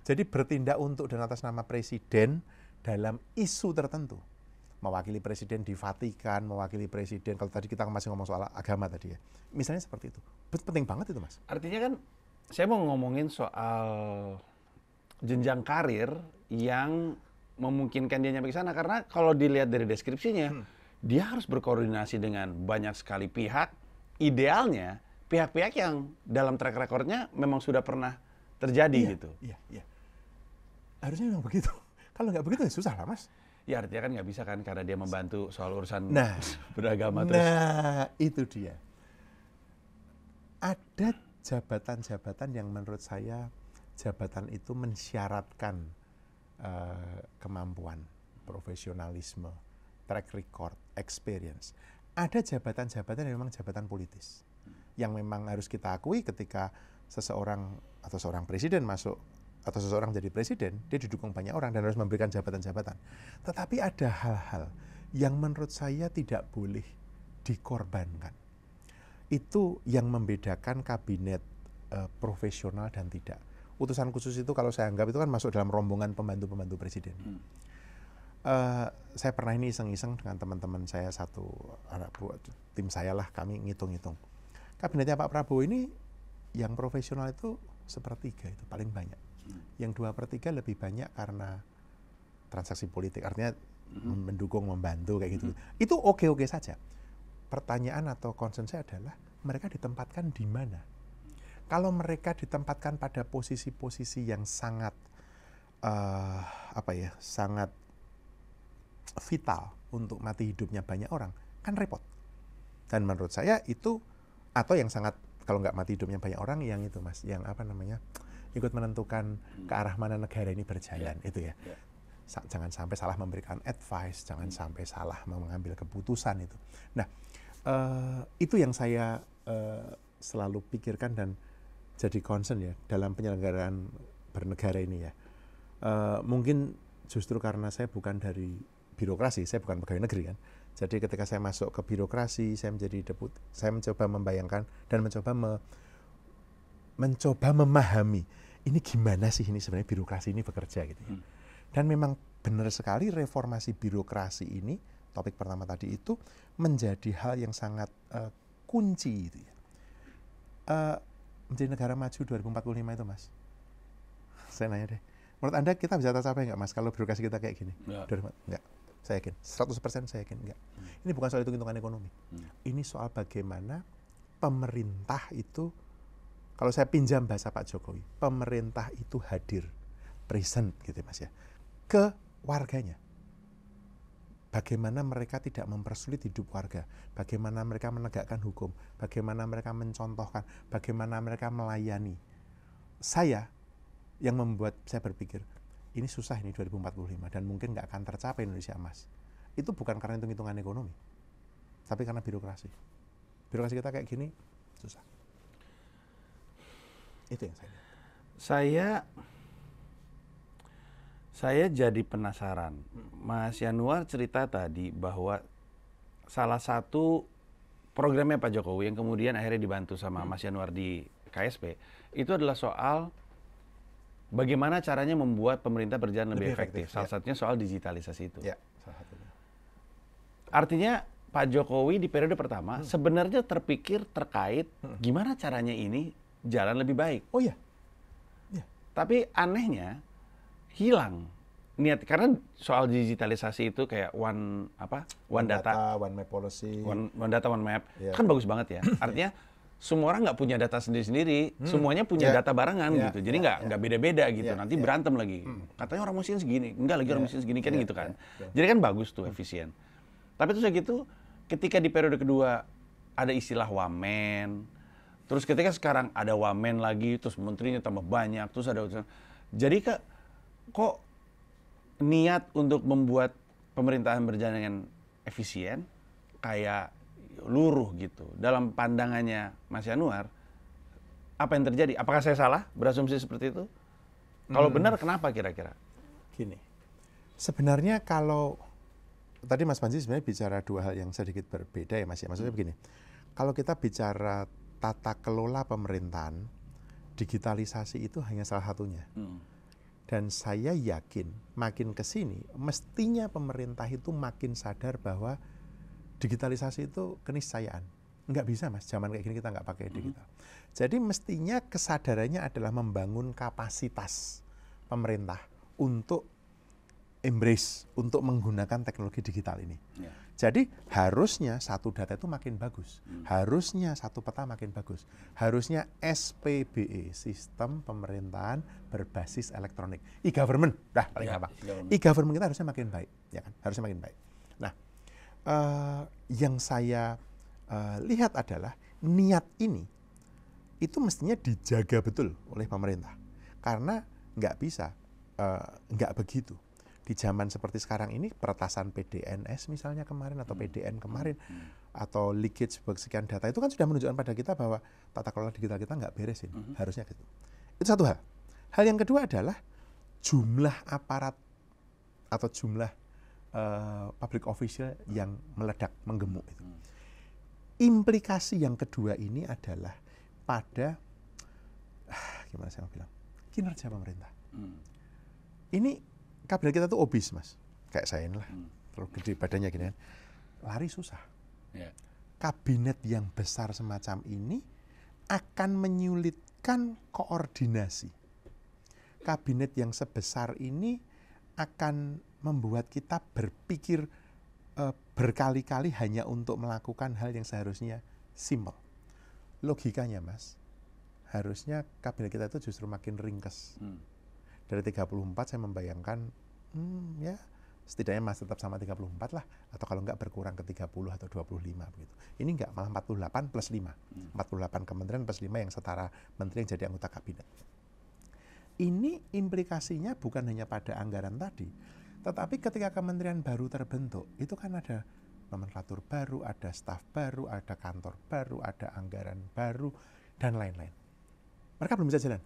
Jadi bertindak untuk dan atas nama presiden dalam isu tertentu. Mewakili presiden di Vatikan, mewakili presiden, kalau tadi kita masih ngomong soal agama tadi ya. Misalnya seperti itu. Penting banget itu, Mas. Artinya kan, saya mau ngomongin soal jenjang karir yang memungkinkan dia nyampe ke sana. Karena kalau dilihat dari deskripsinya, dia harus berkoordinasi dengan banyak sekali pihak. Idealnya, pihak-pihak yang dalam track recordnya memang sudah pernah terjadi gitu. Iya. Harusnya memang begitu. Kalau nggak begitu ya susah lah, Mas. Ya artinya kan nggak bisa kan karena dia membantu soal urusan beragama terus. Nah, itu dia. Ada jabatan-jabatan yang menurut saya jabatan itu mensyaratkan kemampuan, profesionalisme, track record, experience. Ada jabatan-jabatan yang memang jabatan politis. Yang memang harus kita akui ketika seseorang atau seorang presiden masuk atau seseorang jadi presiden, dia didukung banyak orang dan harus memberikan jabatan-jabatan. Tetapi ada hal-hal yang menurut saya tidak boleh dikorbankan. Itu yang membedakan kabinet profesional dan tidak. Utusan khusus itu kalau saya anggap itu kan masuk dalam rombongan pembantu-pembantu presiden. Saya pernah ini iseng-iseng dengan teman-teman saya satu anak buah tim saya lah, kami ngitung-ngitung. Kabinetnya Pak Prabowo ini yang profesional itu 1/3 itu paling banyak. Yang 2/3 lebih banyak karena transaksi politik, artinya mendukung, membantu kayak gitu. Itu oke-oke saja. Pertanyaan atau concern saya adalah mereka ditempatkan di mana? Kalau mereka ditempatkan pada posisi-posisi yang sangat sangat vital untuk mati hidupnya banyak orang, kan repot. Dan menurut saya itu, atau yang sangat, kalau nggak mati hidupnya banyak orang, yang itu Mas, yang ikut menentukan ke arah mana negara ini berjalan, itu ya. Jangan sampai salah memberikan advice, jangan sampai salah mengambil keputusan itu. Nah, itu yang saya selalu pikirkan dan jadi concern ya dalam penyelenggaraan bernegara ini ya. Mungkin justru karena saya bukan dari birokrasi, saya bukan pegawai negeri kan. Jadi ketika saya masuk ke birokrasi, saya menjadi deputi, saya mencoba membayangkan dan mencoba memahami ini gimana sih ini sebenarnya birokrasi ini bekerja gitu ya. Dan memang benar sekali reformasi birokrasi ini, topik pertama tadi itu menjadi hal yang sangat kunci gitu ya. Menjadi negara maju 2045 itu Mas. Saya nanya deh, menurut Anda kita bisa tercapai nggak Mas kalau birokrasi kita kayak gini? Enggak. Saya yakin, 100% saya yakin enggak. Ini bukan soal hitung-hitungan ekonomi. Ini soal bagaimana pemerintah itu, kalau saya pinjam bahasa Pak Jokowi, pemerintah itu hadir, present gitu Mas ya, ke warganya. Bagaimana mereka tidak mempersulit hidup warga, bagaimana mereka menegakkan hukum, bagaimana mereka mencontohkan, bagaimana mereka melayani. Saya yang membuat saya berpikir, ini susah ini 2045 dan mungkin nggak akan tercapai Indonesia Emas. Itu bukan karena hitung-hitungan ekonomi, tapi karena birokrasi. Birokrasi kita kayak gini, susah. Itu yang saya lihat. Saya jadi penasaran. Mas Yanuar cerita tadi bahwa salah satu programnya Pak Jokowi yang kemudian akhirnya dibantu sama Mas Yanuar di KSP, itu adalah soal bagaimana caranya membuat pemerintah berjalan lebih efektif. Salah satunya soal digitalisasi itu. Ya, salah satunya. Artinya Pak Jokowi di periode pertama sebenarnya terpikir terkait gimana caranya ini jalan lebih baik. Oh iya. Tapi anehnya hilang niat, karena soal digitalisasi itu kayak one data, one map policy, one data one map kan bagus banget ya. Artinya semua orang nggak punya data sendiri-sendiri, semuanya punya data barengan gitu. Jadi nggak beda-beda gitu. Nanti berantem lagi. Katanya orang miskin segini, enggak lagi orang miskin segini kan gitu kan. Jadi kan bagus tuh, efisien. Tapi terus gitu, ketika di periode kedua ada istilah wamen, Terus ketika sekarang ada wamen lagi, terus menterinya tambah banyak, terus ada... Jadi kok niat untuk membuat pemerintahan berjalan dengan efisien, kayak luruh gitu. Dalam pandangannya Mas Yanuar, apa yang terjadi? Apakah saya salah berasumsi seperti itu? Kalau benar, kenapa kira-kira? Gini, sebenarnya kalau tadi Mas Panji sebenarnya bicara dua hal yang sedikit berbeda ya Mas ya. Maksudnya begini, kalau kita bicara tata kelola pemerintahan, digitalisasi itu hanya salah satunya. Dan saya yakin makin ke sini mestinya pemerintah itu makin sadar bahwa digitalisasi itu keniscayaan. Nggak bisa Mas, zaman kayak gini kita nggak pakai digital. Jadi mestinya kesadarannya adalah membangun kapasitas pemerintah untuk embrace, untuk menggunakan teknologi digital ini. Ya. Jadi harusnya satu data itu makin bagus, harusnya satu peta makin bagus, harusnya SPBE, sistem pemerintahan berbasis elektronik, e-government, dah paling gampang. E-government kita harusnya makin baik, ya kan? Harusnya makin baik. Nah, yang saya lihat adalah niat ini itu mestinya dijaga betul oleh pemerintah, karena nggak bisa nggak begitu. Di zaman seperti sekarang ini, peretasan PDNS misalnya kemarin, atau PDN kemarin, atau leakage sekian data, itu kan sudah menunjukkan pada kita bahwa tata kelola digital kita nggak beresin, harusnya gitu. Itu satu hal. Hal yang kedua adalah jumlah aparat atau jumlah public official yang meledak, menggemuk itu. Implikasi yang kedua ini adalah pada, gimana saya mau bilang, kinerja pemerintah. Ini kabinet kita tuh obes Mas, kayak saya ini lah, terlalu gede badannya gini kan, lari susah. Kabinet yang besar semacam ini akan menyulitkan koordinasi. Kabinet yang sebesar ini akan membuat kita berpikir berkali-kali hanya untuk melakukan hal yang seharusnya simple. Logikanya Mas, harusnya kabinet kita itu justru makin ringkes. Dari 34 saya membayangkan, ya setidaknya masih tetap sama 34 lah, atau kalau enggak berkurang ke 30 atau 25 begitu. Ini enggak, malah 48 plus 5. 48 kementerian plus 5 yang setara menteri yang jadi anggota kabinet. Ini implikasinya bukan hanya pada anggaran tadi, tetapi ketika kementerian baru terbentuk, itu kan ada nomenklatur baru, ada staf baru, ada kantor baru, ada anggaran baru, dan lain-lain. Mereka belum bisa jalan.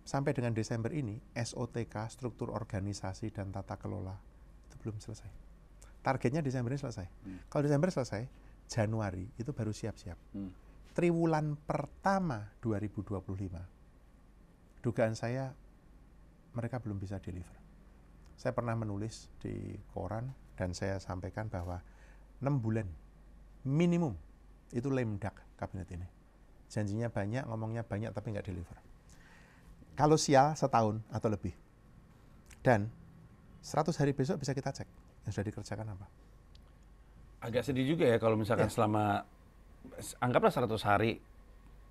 Sampai dengan Desember ini, SOTK, struktur organisasi dan tata kelola, itu belum selesai. Targetnya Desember ini selesai. Kalau Desember selesai, Januari itu baru siap-siap. Triwulan pertama 2025, dugaan saya mereka belum bisa deliver. Saya pernah menulis di koran dan saya sampaikan bahwa 6 bulan minimum itu lame duck kabinet ini. Janjinya banyak, ngomongnya banyak, tapi nggak deliver. Kalau sial setahun atau lebih. Dan 100 hari besok bisa kita cek yang sudah dikerjakan apa. Agak sedih juga ya kalau misalkan selama, anggaplah 100 hari,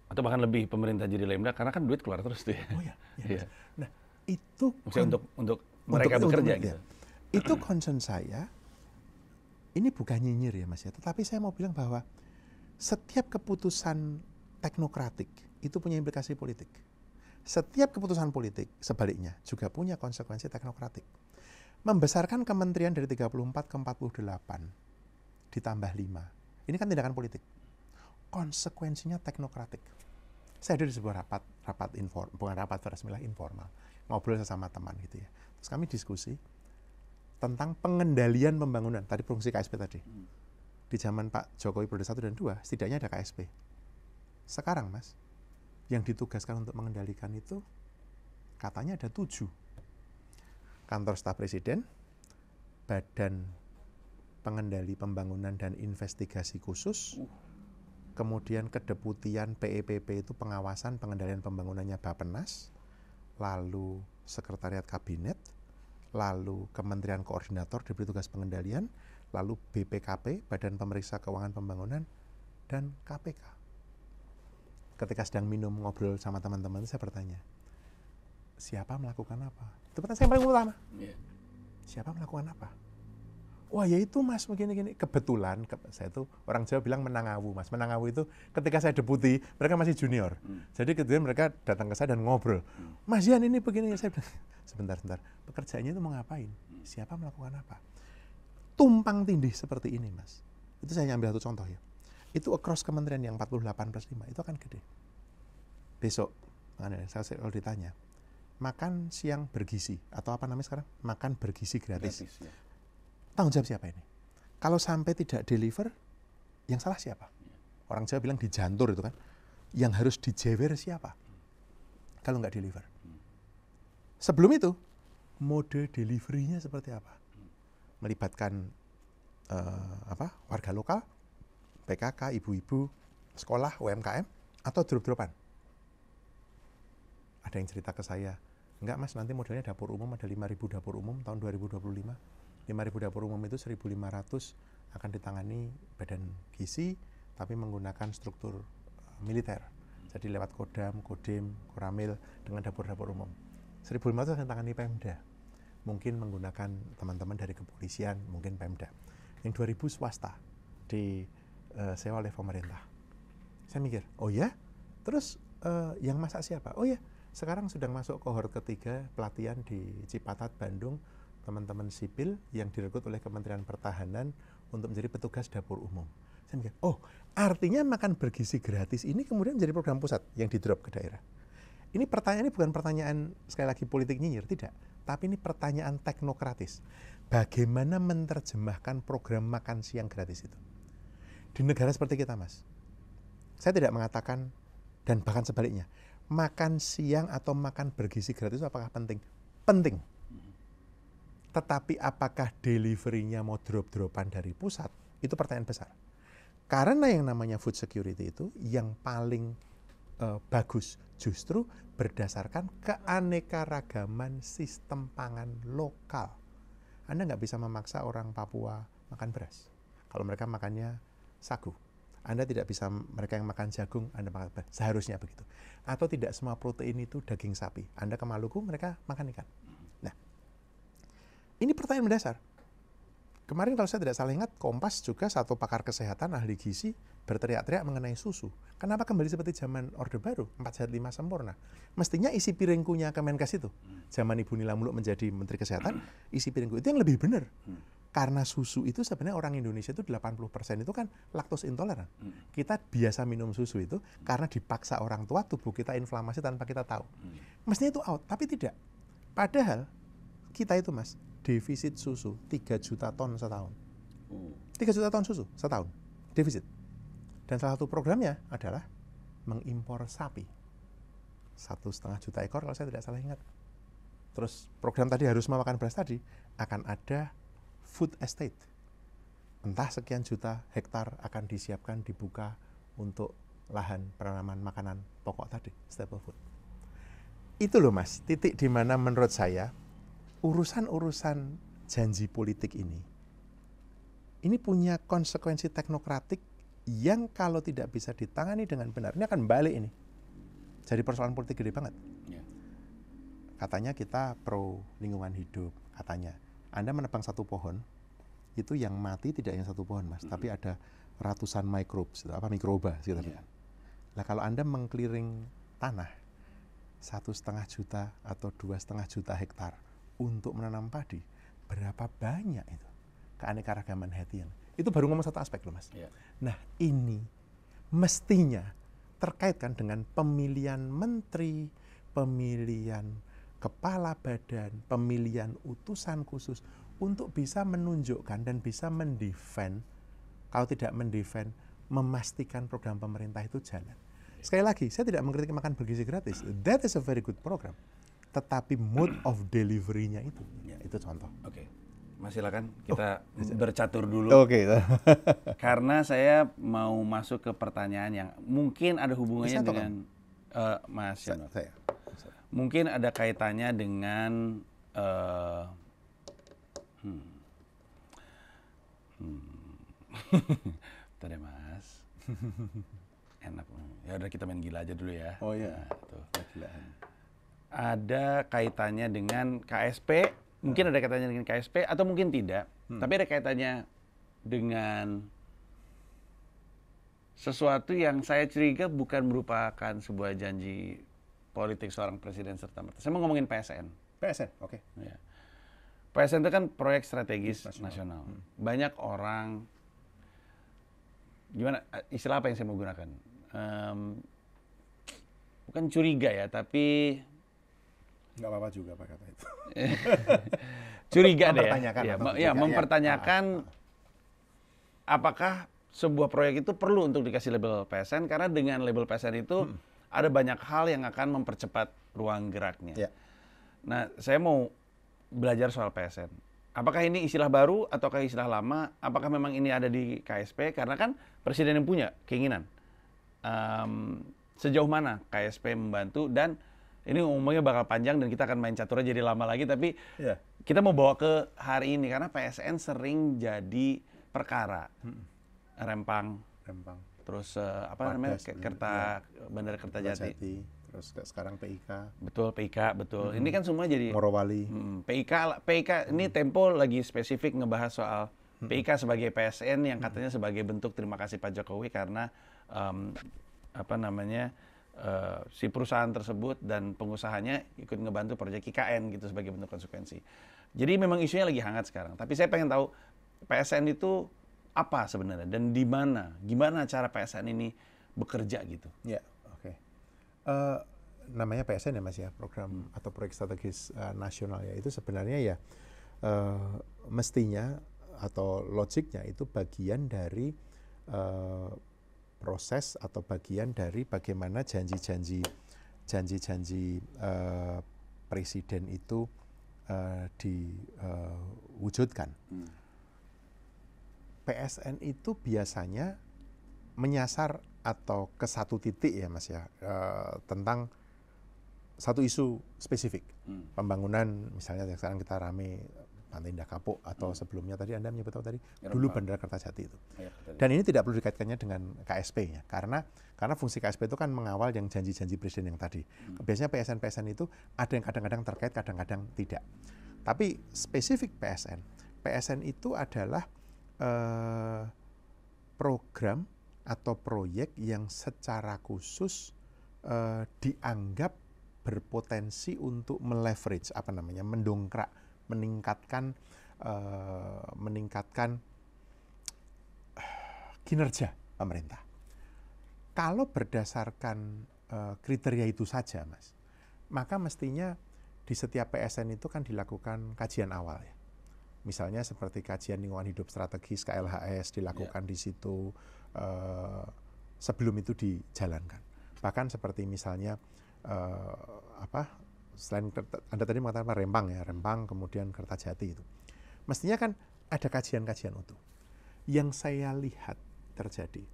atau bahkan lebih pemerintah jadi lemdak, karena kan duit keluar terus tuh ya. Oh iya. Nah, itu maksudnya untuk mereka bekerja gitu. Itu concern saya, ini bukan nyinyir ya Mas ya, tetapi saya mau bilang bahwa setiap keputusan teknokratik itu punya implikasi politik. Setiap keputusan politik sebaliknya juga punya konsekuensi teknokratik. Membesarkan kementerian dari 34 ke 48 ditambah 5. Ini kan tindakan politik. Konsekuensinya teknokratik. Saya ada di sebuah bukan rapat resmi lah, informal. Ngobrol sesama teman gitu ya. Terus kami diskusi tentang pengendalian pembangunan. Tadi fungsi KSP tadi. Di zaman Pak Jokowi periode 1 dan 2, setidaknya ada KSP. Sekarang Mas, yang ditugaskan untuk mengendalikan itu katanya ada 7. Kantor staf presiden, Badan Pengendali Pembangunan dan Investigasi Khusus, kemudian kedeputian PEPP itu pengawasan pengendalian pembangunannya Bappenas, lalu Sekretariat Kabinet, lalu Kementerian Koordinator diberi tugas pengendalian, lalu BPKP, Badan Pemeriksa Keuangan Pembangunan, dan KPK. Ketika sedang minum ngobrol sama teman-teman, saya bertanya, siapa melakukan apa? Itu pertanyaan saya yang paling utama. Siapa melakukan apa? Wah ya itu mas begini-gini. Kebetulan saya tuh orang Jawa bilang menangawu mas. Menangawu itu ketika saya deputi mereka masih junior. Jadi kemudian mereka datang ke saya dan ngobrol. Mas Yan ini begini. Saya bilang sebentar. Pekerjaannya itu mau ngapain? Siapa melakukan apa? Tumpang tindih seperti ini mas. Itu saya ambil satu contoh ya. Itu across kementerian yang 48+5 itu akan gede. Besok kalau ditanya makan siang bergizi atau apa namanya sekarang? Makan bergizi gratis ya. Tanggung jawab siapa ini? Kalau sampai tidak deliver, yang salah siapa? Orang Jawa bilang dijantur itu kan. Yang harus dijewer siapa? Kalau nggak deliver. Sebelum itu, mode delivery-nya seperti apa? Melibatkan warga lokal, PKK, ibu-ibu, sekolah, UMKM, atau drop-dropan? Ada yang cerita ke saya, enggak mas, nanti modelnya dapur umum ada 5.000 dapur umum tahun 2025. 5.000 dapur umum itu 1.500 akan ditangani badan gizi, tapi menggunakan struktur militer. Jadi lewat Kodam, Kodim, Koramil dengan dapur-dapur umum. 1.500 akan ditangani Pemda. Mungkin menggunakan teman-teman dari kepolisian, mungkin Pemda. Yang 2.000 swasta disewa oleh pemerintah. Saya mikir, oh ya? Terus yang masak siapa? Oh ya, sekarang sedang masuk kohort ketiga pelatihan di Cipatat, Bandung, teman-teman sipil yang direkrut oleh Kementerian Pertahanan untuk menjadi petugas dapur umum. Saya mikir, oh artinya makan bergizi gratis ini kemudian menjadi program pusat yang di-drop ke daerah. Ini pertanyaan ini bukan pertanyaan sekali lagi politik nyinyir, tidak. Tapi ini pertanyaan teknokratis. Bagaimana menerjemahkan program makan siang gratis itu? Di negara seperti kita, Mas. Saya tidak mengatakan, dan bahkan sebaliknya, makan siang atau makan bergizi gratis itu apakah penting? Penting. Tetapi apakah delivery-nya mau drop-dropan dari pusat? Itu pertanyaan besar. Karena yang namanya food security itu yang paling bagus justru berdasarkan keanekaragaman sistem pangan lokal. Anda nggak bisa memaksa orang Papua makan beras. Kalau mereka makannya sagu. Anda tidak bisa, mereka yang makan jagung, Anda makan beras. Seharusnya begitu. Atau tidak semua protein itu daging sapi. Anda ke Maluku, mereka makan ikan. Nah, ini pertanyaan mendasar. Kemarin kalau saya tidak salah ingat, Kompas juga satu pakar kesehatan ahli gizi berteriak-teriak mengenai susu. Kenapa kembali seperti zaman Orde Baru, 4 sehat 5 sempurna? Mestinya isi piringkunya Kemenkes itu. Zaman Ibu Nila Muluk menjadi Menteri Kesehatan, isi piringku itu yang lebih benar. Karena susu itu sebenarnya orang Indonesia itu 80% itu kan laktos intoleran. Kita biasa minum susu itu karena dipaksa orang tua, tubuh kita inflamasi tanpa kita tahu. Mestinya itu out, tapi tidak. Padahal kita itu mas, defisit susu 3 juta ton setahun. 3 juta ton susu setahun, defisit. Dan salah satu programnya adalah mengimpor sapi. 1,5 juta ekor kalau saya tidak salah ingat. Terus program tadi harus makan beras tadi, akan ada food estate. Entah sekian juta hektar akan disiapkan, dibuka untuk lahan penanaman makanan pokok tadi, staple food. Itu loh mas, titik di mana menurut saya urusan-urusan janji politik ini punya konsekuensi teknokratik yang kalau tidak bisa ditangani dengan benar, ini akan balik ini. Jadi persoalan politik gede banget. Katanya kita pro lingkungan hidup, katanya. Anda menebang satu pohon, itu yang mati tidak yang satu pohon mas, tapi ada ratusan microbes, mikroba sekitar. Nah kalau Anda mengkeliling tanah 1,5 juta atau 2,5 juta hektar untuk menanam padi, berapa banyak itu keanekaragaman hayati. Itu baru ngomong satu aspek loh mas. Nah ini mestinya terkait kan dengan pemilihan menteri, pemilihan kepala badan, pemilihan utusan khusus untuk bisa menunjukkan dan bisa mendefend, kalau tidak mendefend, memastikan program pemerintah itu jalan. Sekali lagi, saya tidak mengkritik makan bergizi gratis. That is a very good program. Tetapi mode of delivery-nya itu contoh. Oke. Mas silakan kita bercatur dulu. Oke. Karena saya mau masuk ke pertanyaan yang mungkin ada hubungannya dengan Mas Yono. Mungkin ada kaitannya dengan Bentar ya Mas. Enak. Ya udah kita main gila aja dulu ya. Oh iya. Nah, gilaan. Ada kaitannya dengan KSP, mungkin ada kaitannya dengan KSP atau mungkin tidak. Tapi ada kaitannya dengan sesuatu yang saya curiga bukan merupakan sebuah janji politik seorang presiden serta-merta. Saya mau ngomongin PSN. PSN, oke. Ya. PSN itu kan proyek strategis nasional. Banyak orang, gimana istilah apa yang saya mau gunakan? Bukan curiga ya, tapi Nggak apa-apa juga Pak kata itu. curiga deh Mempertanyakan ya. atau Ya, tidak, mempertanyakan apakah sebuah proyek itu perlu untuk dikasih label PSN, karena dengan label PSN itu ada banyak hal yang akan mempercepat ruang geraknya. Ya. Nah, saya mau belajar soal PSN. Apakah ini istilah baru ataukah istilah lama? Apakah memang ini ada di KSP? Karena kan presiden yang punya keinginan. Sejauh mana KSP membantu, dan ini ngomongnya bakal panjang dan kita akan main caturnya jadi lama lagi, tapi kita mau bawa ke hari ini karena PSN sering jadi perkara. Rempang, terus namanya Bandara Kertajati, terus sekarang PIK. Betul, PIK, betul. Ini kan semua jadi Morowali. PIK ini Tempo lagi spesifik ngebahas soal PIK sebagai PSN yang katanya sebagai bentuk terima kasih Pak Jokowi karena si perusahaan tersebut dan pengusahanya ikut ngebantu proyek IKN gitu sebagai bentuk konsekuensi. Jadi memang isunya lagi hangat sekarang. Tapi saya pengen tahu PSN itu apa sebenarnya dan di mana, gimana cara PSN ini bekerja gitu? Ya, oke. Namanya PSN ya Mas ya, program atau proyek strategis nasional ya, itu sebenarnya ya mestinya atau logiknya itu bagian dari proses atau bagian dari bagaimana janji-janji presiden itu diwujudkan. PSN itu biasanya menyasar atau ke satu titik ya Mas ya, tentang satu isu spesifik. Pembangunan misalnya yang sekarang kita rame Pantai Indah Kapuk atau sebelumnya tadi Anda menyebut apa tadi? Dulu Bandara Kertajati itu. Dan ini tidak perlu dikaitkannya dengan KSP ya, karena fungsi KSP itu kan mengawal yang janji-janji presiden yang tadi. Biasanya PSN itu ada yang kadang-kadang terkait, kadang-kadang tidak. Tapi spesifik PSN itu adalah program atau proyek yang secara khusus dianggap berpotensi untuk meleverage, mendongkrak, meningkatkan kinerja pemerintah. Kalau berdasarkan kriteria itu saja, Mas, maka mestinya di setiap PSN itu kan dilakukan kajian awal ya. Misalnya seperti kajian lingkungan hidup strategis KLHS dilakukan di situ sebelum itu dijalankan. Bahkan seperti misalnya selain Anda tadi mengatakan Rempang kemudian Kertajati itu. Mestinya kan ada kajian-kajian utuh. Yang saya lihat terjadi.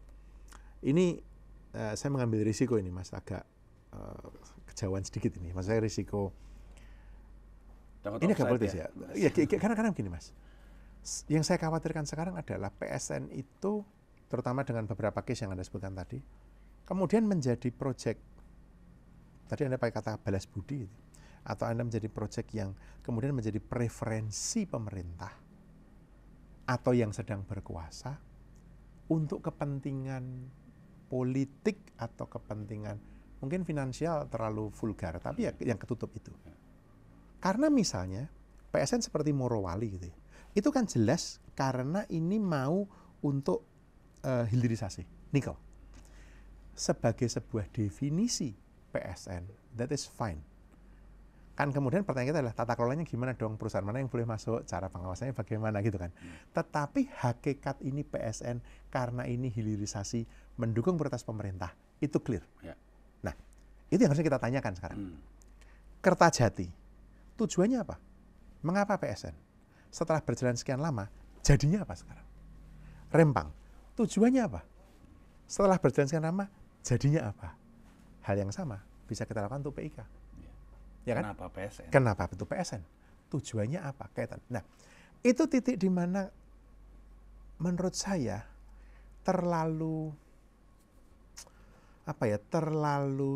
Ini saya mengambil risiko ini Mas, agak kejauhan sedikit ini. Mas, saya risiko ini agak politis ya. Karena begini Mas, yang saya khawatirkan sekarang adalah PSN itu, terutama dengan beberapa case yang Anda sebutkan tadi, kemudian menjadi proyek, tadi Anda pakai kata balas budi, atau Anda menjadi proyek yang kemudian menjadi preferensi pemerintah atau yang sedang berkuasa untuk kepentingan politik atau kepentingan mungkin finansial terlalu vulgar, tapi ya yang ketutup itu. Karena misalnya PSN seperti Morowali gitu ya, itu kan jelas karena ini mau untuk hilirisasi nikel. Sebagai sebuah definisi PSN, that is fine. Kan kemudian pertanyaan kita adalah tata kelolanya gimana dong, perusahaan mana yang boleh masuk, cara pengawasannya bagaimana gitu kan. Tetapi hakikat ini PSN karena ini hilirisasi mendukung prioritas pemerintah, itu clear. Nah, itu yang harusnya kita tanyakan sekarang. Kertajati, tujuannya apa? Mengapa PSN? Setelah berjalan sekian lama, jadinya apa sekarang? Rempang, tujuannya apa? Setelah berjalan sekian lama, jadinya apa? Hal yang sama bisa kita lakukan untuk PIK. Ya kan? Kenapa PSN? Kenapa betul PSN? Tujuannya apa? Kaitan. Nah, itu titik di mana menurut saya terlalu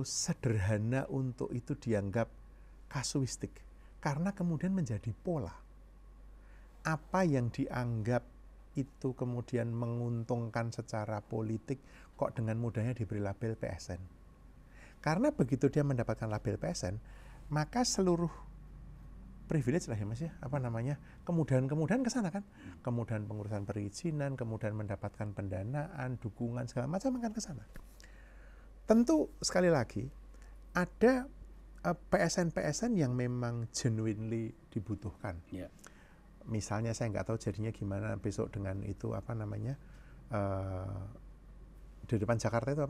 sederhana untuk itu dianggap kasuistik. Karena kemudian menjadi pola. apa yang dianggap itu kemudian menguntungkan secara politik kok dengan mudahnya diberi label PSN. Karena begitu dia mendapatkan label PSN, maka seluruh privilege lah ya Mas ya, kemudahan-kemudahan ke sana kan. Kemudahan pengurusan perizinan, kemudahan mendapatkan pendanaan, dukungan segala macam akan ke sana. Tentu sekali lagi ada PSN-PSN yang memang genuinely dibutuhkan. Yeah. Misalnya saya nggak tahu jadinya gimana besok dengan itu di depan Jakarta itu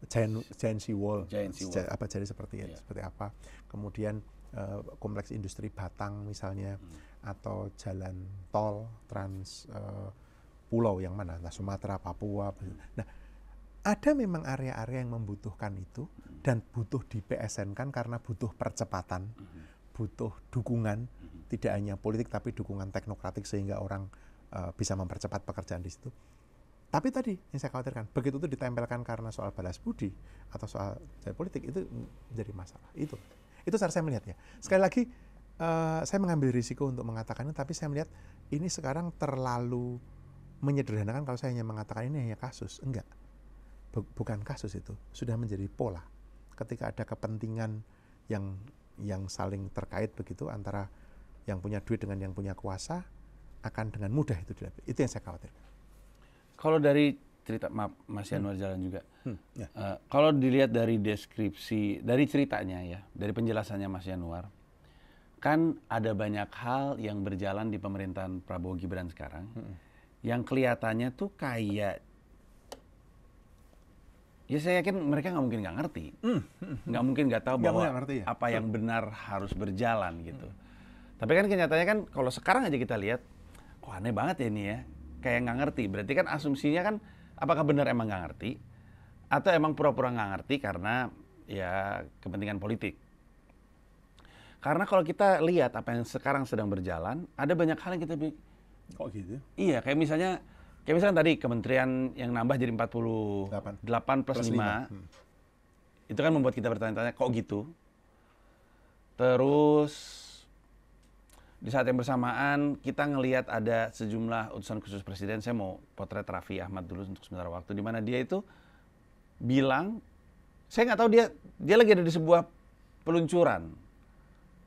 Giant Seawall. Jadi seperti apa. Kemudian kompleks industri Batang misalnya, atau jalan tol trans pulau yang mana, Sumatera, Papua. Nah, ada memang area-area yang membutuhkan itu dan butuh di PSN-kan karena butuh percepatan, butuh dukungan, tidak hanya politik tapi dukungan teknokratik sehingga orang bisa mempercepat pekerjaan di situ. Tapi tadi yang saya khawatirkan, begitu itu ditempelkan karena soal balas budi atau soal politik, itu jadi masalah. Itu cara saya melihatnya. Sekali lagi, saya mengambil risiko untuk mengatakannya, tapi saya melihat ini sekarang terlalu menyederhanakan kalau saya hanya mengatakan ini hanya kasus. Enggak. Bukan kasus itu. Sudah menjadi pola. Ketika ada kepentingan yang saling terkait begitu antara yang punya duit dengan yang punya kuasa, akan dengan mudah itu dilakukan. Itu yang saya khawatirkan. Kalau dari cerita, maaf Mas Yanuar Jalan juga, kalau dilihat dari deskripsi, dari ceritanya ya, dari penjelasannya Mas Yanuar, kan ada banyak hal yang berjalan di pemerintahan Prabowo Gibran sekarang, yang kelihatannya tuh kayak, ya saya yakin mereka nggak mungkin nggak ngerti, nggak mungkin nggak tahu bahwa apa yang benar harus berjalan gitu. Tapi kan kenyataannya kan kalau sekarang aja kita lihat, kok aneh banget ya ini ya, kayak nggak ngerti. Berarti kan asumsinya kan, apakah benar emang nggak ngerti, atau emang pura-pura nggak ngerti karena ya kepentingan politik. Karena kalau kita lihat apa yang sekarang sedang berjalan, ada banyak hal yang kita kok gitu? Iya, kayak misalnya tadi kementerian yang nambah jadi 48 plus 5. Itu kan membuat kita bertanya-tanya, kok gitu? Terus di saat yang bersamaan kita ngelihat ada sejumlah utusan khusus presiden. Saya mau potret Raffi Ahmad dulu untuk sementara waktu, di mana dia itu bilang, saya nggak tahu dia lagi ada di sebuah peluncuran,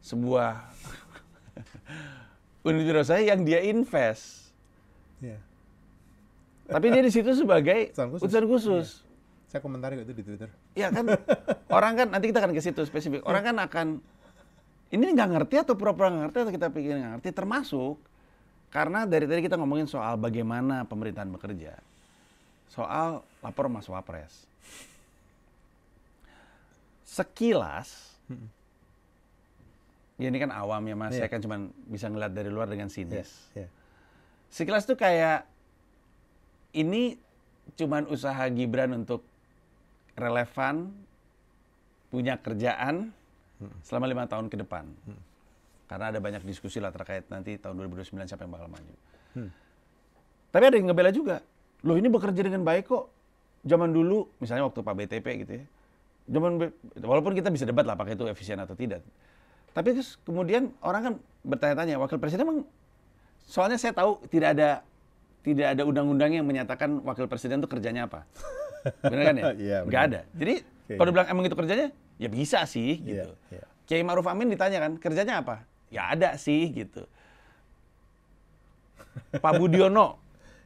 sebuah unit wirausaha yang dia invest. Yeah. Tapi dia di situ sebagai utusan khusus. Saya komentari itu di Twitter. Iya kan, orang kan nanti kita akan ke situ spesifik. Orang kan akan ini nggak ngerti atau pura-pura nggak ngerti atau kita pikir nggak ngerti, termasuk karena dari tadi kita ngomongin soal bagaimana pemerintahan bekerja, soal lapor Mas Wapres. Sekilas, ya ini kan awam ya Mas, saya kan cuma bisa ngeliat dari luar dengan sinis. Sekilas tuh kayak ini cuman usaha Gibran untuk relevan, punya kerjaan selama 5 tahun ke depan. Karena ada banyak diskusi lah terkait nanti tahun 2029 siapa yang bakal maju. Tapi ada yang ngebela juga. Loh ini bekerja dengan baik kok. Zaman dulu, misalnya waktu Pak BTP gitu ya. Walaupun kita bisa debat lah apakah itu efisien atau tidak. Tapi terus kemudian orang kan bertanya-tanya, wakil presiden emang, soalnya saya tahu tidak ada undang-undang yang menyatakan wakil presiden itu kerjanya apa. Benar kan ya? Nggak ada. Jadi kalau dibilang emang itu kerjanya, ya bisa sih gitu. Kiai Ma'ruf Amin ditanya kan, kerjanya apa? Ya ada sih gitu. Pak Budiono,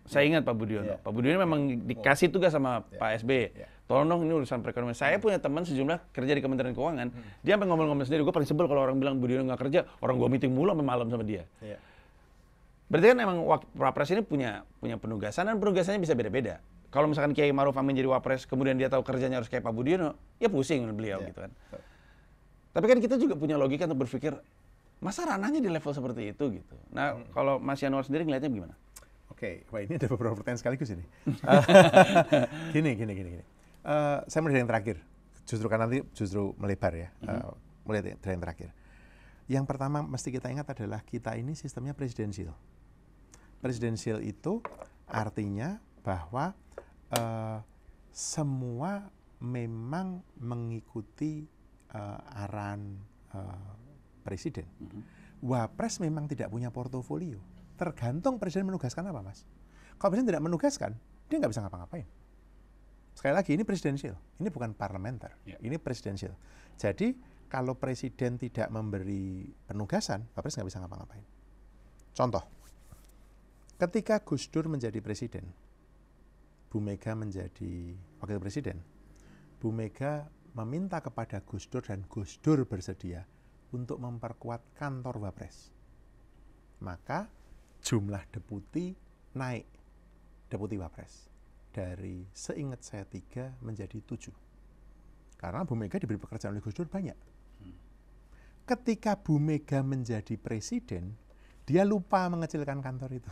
saya ingat Pak Budiono. Pak Budiono memang dikasih tugas sama Pak SBY. Tolong dong ini urusan perekonomian. Saya punya teman sejumlah kerja di Kementerian Keuangan. Dia sampai ngomong-ngomong sendiri, gue paling sebel kalau orang bilang Budiono nggak kerja, orang gue meeting mulu sampai malam sama dia. Berarti kan emang Wapres ini punya penugasan dan penugasannya bisa beda-beda. Kalau misalkan Kiai Ma'ruf Amin jadi Wapres, kemudian dia tahu kerjanya harus kayak Pak Budiono, ya pusing beliau gitu kan. Tapi kan kita juga punya logika untuk berpikir, masa ranahnya di level seperti itu gitu. Nah, kalau Mas Yanuar sendiri ngelihatnya gimana? Oke, wah ini ada beberapa pertanyaan sekaligus ini. Gini. Saya mulai dari yang terakhir, justru melebar ya. Mulai dari yang terakhir. Yang pertama mesti kita ingat adalah kita ini sistemnya presidensial. Presidensial itu artinya bahwa semua memang mengikuti arahan presiden. Wapres memang tidak punya portofolio. Tergantung presiden menugaskan apa, Mas. Kalau presiden tidak menugaskan, dia nggak bisa ngapa-ngapain. Sekali lagi, ini presidensial, ini bukan parlementer, ini presidensial. Jadi kalau presiden tidak memberi penugasan, Wapres nggak bisa ngapa-ngapain. Contoh, ketika Gus Dur menjadi presiden, Bu Mega menjadi wakil presiden, Bu Mega meminta kepada Gus Dur dan Gus Dur bersedia untuk memperkuat kantor Wapres. Maka jumlah deputi naik, deputi Wapres. Dari seingat saya 3 menjadi 7. Karena Bu Mega diberi pekerjaan oleh Gus Dur banyak. Ketika Bu Mega menjadi presiden, dia lupa mengecilkan kantor itu.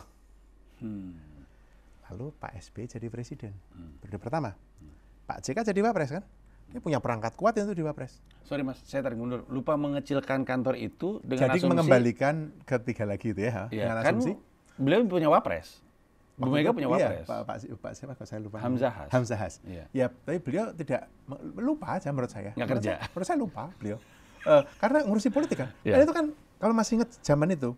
Lalu Pak SBY jadi presiden. Periode pertama. Pak JK jadi Wapres kan? Dia punya perangkat kuat itu di Wapres. Sorry Mas, saya tarik mundur. Lupa mengecilkan kantor itu dengan jadi asumsi. mengembalikan ketiga lagi itu ya. Iya, dengan kan asumsi. Beliau punya Wapres. Bu Mega punya Wapres. Iya, Pak siapa kalau saya lupa. Hamzahas. Iya. Ya, tapi beliau tidak lupa aja menurut saya. Nggak kerja. Menurut saya lupa beliau. Karena ngurusi politik kan. Iya. Dan itu kan kalau masih ingat zaman itu,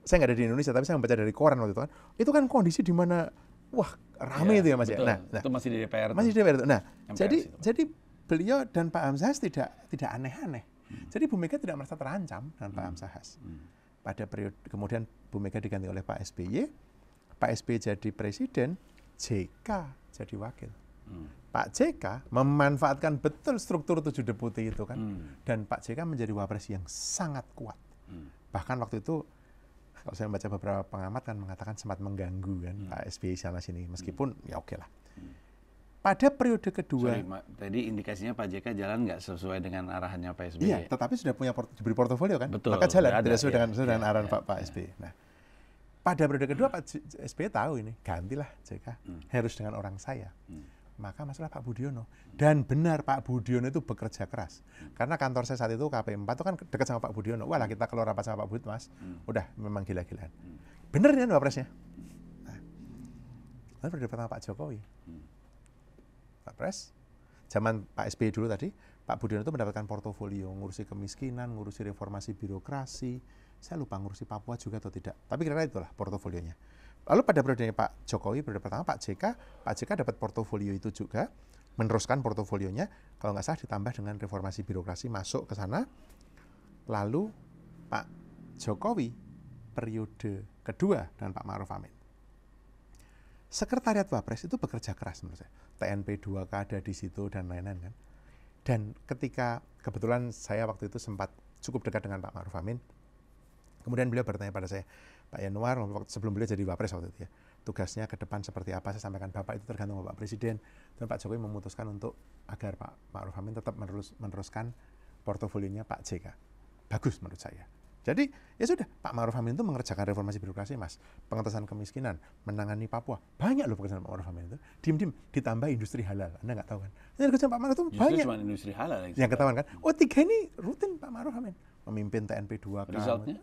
saya nggak ada di Indonesia tapi saya membaca dari koran waktu itu kan kondisi di mana wah rame itu ya Mas ya. Betul. Nah, itu masih di DPR. masih di DPR itu. Nah, MPR jadi beliau dan Pak Hamzahas tidak aneh-aneh. Jadi Bu Mega tidak merasa terancam dengan Pak Hamzahas. Pada periode kemudian Bu Mega diganti oleh Pak SBY. Pak SBY jadi presiden, JK jadi wakil. Pak JK memanfaatkan betul struktur 7 deputi itu kan. Dan Pak JK menjadi Wapres yang sangat kuat. Bahkan waktu itu kalau saya membaca beberapa pengamat kan mengatakan sempat mengganggu kan Pak SBY sana sini meskipun ya oke lah. Pada periode kedua, tadi indikasinya Pak JK jalan nggak sesuai dengan arahannya Pak SBY. iya, tetapi sudah punya diberi portofolio kan, betul, maka jalan ada, tidak sesuai dengan arahan iya. Pak SBY. Nah, pada periode kedua Pak SBY tahu ini, gantilah JK harus dengan orang saya. Maka masalah Pak Budiono. Dan benar Pak Budiono itu bekerja keras. Karena kantor saya saat itu KP4 itu kan dekat sama Pak Budiono. Wah lah kita keluar rapat sama Pak Bud Mas, udah memang gila-gilaan. Bener kan Wapresnya? Nah, lalu periode pertama Pak Jokowi. Wapres, zaman Pak SBY dulu tadi, Pak Budiono itu mendapatkan portofolio, ngurusi kemiskinan, ngurusi reformasi birokrasi, saya lupa ngurusi Papua juga atau tidak, tapi kira-kira itulah portofolionya. Lalu pada periode Pak Jokowi, periode pertama Pak JK dapat portofolio itu juga, meneruskan portofolionya, kalau nggak salah ditambah dengan reformasi birokrasi masuk ke sana. Lalu Pak Jokowi, periode kedua dengan Pak Ma'ruf Amin. Sekretariat Wapres itu bekerja keras menurut saya. TNP 2K ada di situ dan lain-lain kan. Dan ketika kebetulan saya waktu itu sempat cukup dekat dengan Pak Ma'ruf Amin, kemudian beliau bertanya pada saya, Pak Yanuar, sebelum beliau jadi Wapres waktu itu ya, tugasnya ke depan seperti apa, saya sampaikan Bapak itu tergantung Bapak Presiden. Dan Pak Jokowi memutuskan untuk agar Pak Ma'ruf Amin tetap meneruskan portofolionya Pak JK. Bagus menurut saya. Jadi ya sudah, Pak Ma'ruf Amin itu mengerjakan reformasi birokrasi Mas, pengentasan kemiskinan, menangani Papua. Banyak loh pekerjaan Pak Ma'ruf Amin itu. Diem-diem ditambah industri halal. Anda nggak tahu kan? Ini kerjaan Pak Ma'ruf itu justru banyak. Cuma industri halal yang ketahuan kan? Oh 3 ini rutin Pak Ma'ruf Amin. Memimpin TNP 2K. Resultnya?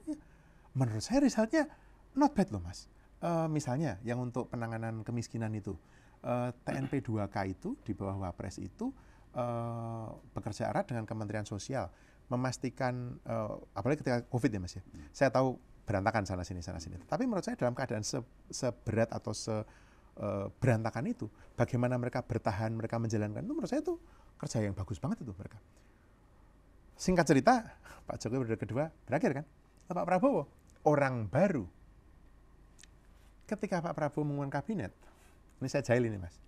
Menurut saya resultnya not bad loh Mas. Misalnya yang untuk penanganan kemiskinan itu, TNP 2K itu di bawah Wapres itu bekerja erat dengan Kementerian Sosial, memastikan, apalagi ketika COVID ya Mas ya, saya tahu berantakan sana sini. Tapi menurut saya dalam keadaan seberat atau berantakan itu, bagaimana mereka bertahan, mereka menjalankan itu, menurut saya itu kerja yang bagus banget itu mereka. Singkat cerita, Pak Jokowi periode kedua berakhir kan, Pak Prabowo orang baru. Ketika Pak Prabowo mengumumkan kabinet, ini saya jahil ini Mas,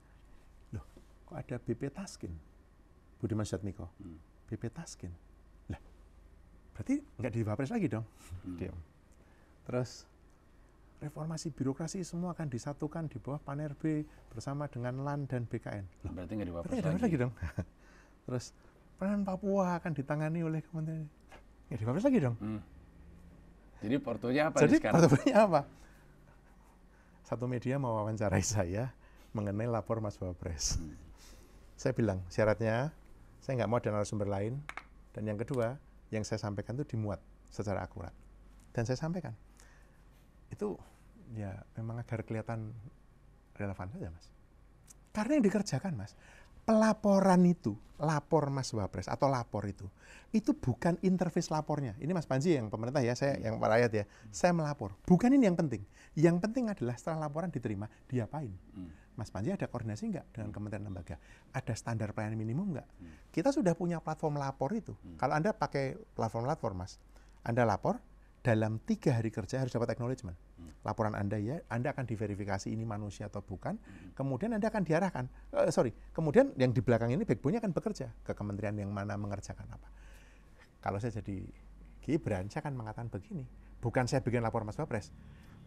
loh kok ada BP Taskin, Budiman Sujatmiko, BP Taskin. Berarti nggak di Wapres lagi dong. Diam. Terus reformasi birokrasi semua akan disatukan di bawah Panerbe bersama dengan LAN dan BKN. Loh, berarti nggak di Wapres lagi dong. Terus peran Papua akan ditangani oleh Kementerian. Nggak di Wapres lagi dong. Jadi portonya apa? Jadi portonya apa? Satu media mewawancarai saya mengenai lapor Mas Wapres. Saya bilang syaratnya saya nggak mau ada narasumber lain, dan yang kedua yang saya sampaikan itu dimuat secara akurat. Dan saya sampaikan. Itu ya memang agar kelihatan relevan saja Mas. Karena yang dikerjakan Mas, pelaporan itu, lapor Mas Wapres atau lapor itu bukan interface lapornya. Ini Mas Panji yang pemerintah ya, saya yang rakyat ya. Saya melapor. Bukan ini yang penting. Yang penting adalah setelah laporan diterima, diapain? Mas Panji ada koordinasi nggak dengan kementerian lembaga? Ada standar pelayanan minimum nggak? Kita sudah punya platform lapor itu. Kalau Anda pakai platform lapor, Mas, Anda lapor, dalam 3 hari kerja harus dapat acknowledgement. Laporan Anda ya, Anda akan diverifikasi ini manusia atau bukan. Kemudian Anda akan diarahkan. Kemudian yang di belakang ini backbone-nya akan bekerja ke kementerian yang mana mengerjakan apa. Kalau saya jadi Gibran, saya akan mengatakan begini. Bukan saya bikin lapor Mas Wapres.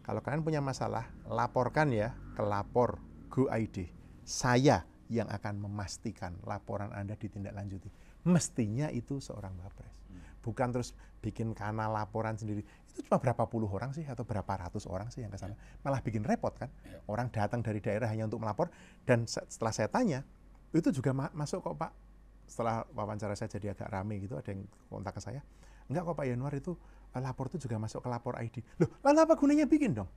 Kalau kalian punya masalah, laporkan ya ke lapor Go.id. Saya yang akan memastikan laporan Anda ditindaklanjuti. Mestinya itu seorang Wapres. Bukan terus bikin kanal laporan sendiri. Itu cuma berapa puluh orang sih atau berapa ratus orang sih yang ke sana. Malah bikin repot kan. Orang datang dari daerah hanya untuk melapor. Dan setelah saya tanya, itu juga masuk kok Pak. Setelah wawancara saya jadi agak rame gitu, ada yang kontak ke saya. Enggak kok Pak Yanuar, itu lapor itu juga masuk ke lapor ID. Loh, lalu apa gunanya bikin dong?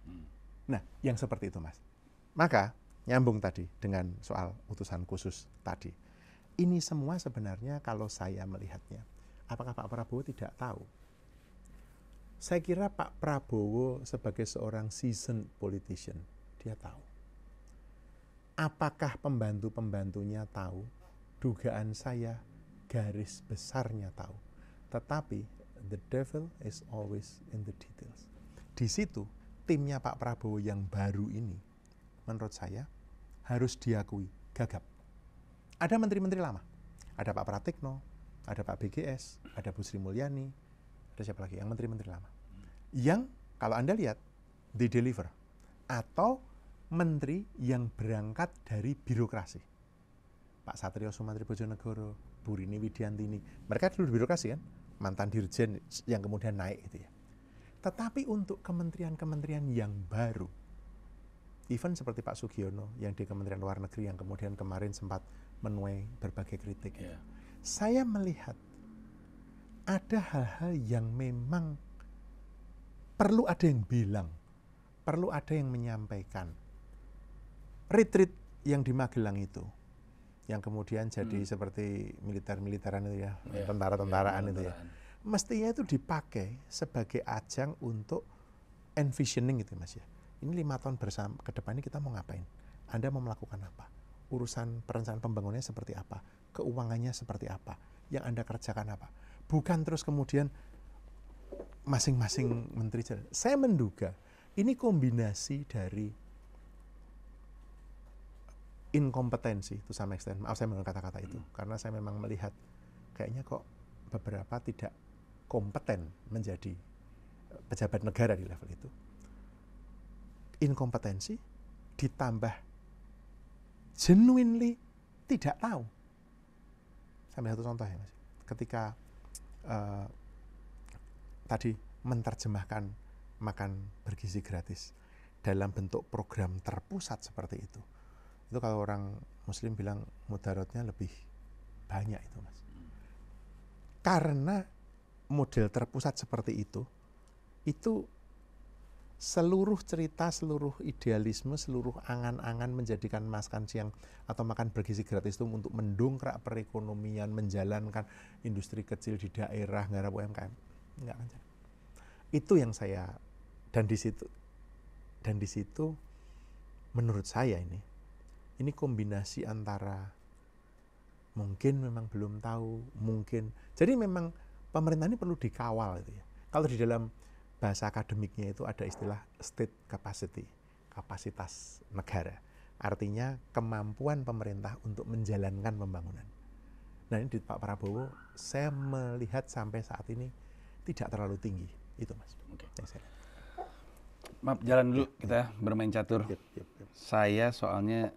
Nah, yang seperti itu Mas. Maka, nyambung tadi dengan soal utusan khusus tadi. Ini semua sebenarnya kalau saya melihatnya, apakah Pak Prabowo tidak tahu? Saya kira Pak Prabowo sebagai seorang seasoned politician, dia tahu. Apakah pembantu-pembantunya tahu? Dugaan saya garis besarnya tahu. Tetapi the devil is always in the details. Di situ timnya Pak Prabowo yang baru ini, menurut saya harus diakui gagap. Ada menteri-menteri lama. Ada Pak Pratikno, ada Pak BGS, ada Bu Sri Mulyani, ada siapa lagi? Yang menteri-menteri lama. Yang kalau Anda lihat, they deliver. Atau menteri yang berangkat dari birokrasi. Pak Satrio Sumantri Bojonegoro, Bu Rini Widiantini, mereka dulu birokrasi kan, mantan dirjen yang kemudian naik gitu ya. Tetapi untuk kementerian-kementerian yang baru, even seperti Pak Sugiono yang di Kementerian Luar Negeri yang kemudian kemarin sempat menuai berbagai kritik, saya melihat ada hal-hal yang memang perlu ada yang bilang, perlu ada yang menyampaikan. Retreat yang di Magelang itu, yang kemudian jadi seperti militer-militeran itu ya, tentara-tentaraan itu ya. Mestinya itu dipakai sebagai ajang untuk envisioning gitu Mas ya. Ini 5 tahun bersama ke depan ini kita mau ngapain? Anda mau melakukan apa? Urusan perencanaan pembangunannya seperti apa? Keuangannya seperti apa? Yang Anda kerjakan apa? Bukan terus kemudian masing-masing menteri. Saya menduga ini kombinasi dari inkompetensi itu sama extent. Maaf saya menggunakan kata-kata itu karena saya memang melihat kayaknya kok beberapa tidak kompeten menjadi pejabat negara di level itu. Inkompetensi ditambah genuinely tidak tahu. Saya ambil satu contoh ya Mas. Ketika tadi menerjemahkan makan bergizi gratis dalam bentuk program terpusat seperti itu kalau orang Muslim bilang mudaratnya lebih banyak itu Mas. Karena model terpusat seperti itu seluruh cerita, seluruh idealisme, seluruh angan-angan menjadikan makan siang atau makan bergizi gratis itu untuk mendongkrak perekonomian, menjalankan industri kecil di daerah, nggarap UMKM. Enggak kan? Itu yang saya, dan di situ menurut saya ini kombinasi antara mungkin memang belum tahu, mungkin. Jadi memang pemerintah ini perlu dikawal itu ya. Kalau di dalam bahasa akademiknya itu ada istilah state capacity, kapasitas negara. Artinya kemampuan pemerintah untuk menjalankan pembangunan. Nah ini di Pak Prabowo, saya melihat sampai saat ini tidak terlalu tinggi. Itu Mas. Oke. Saya Maaf, jalan dulu kita bermain catur. Yep. Saya soalnya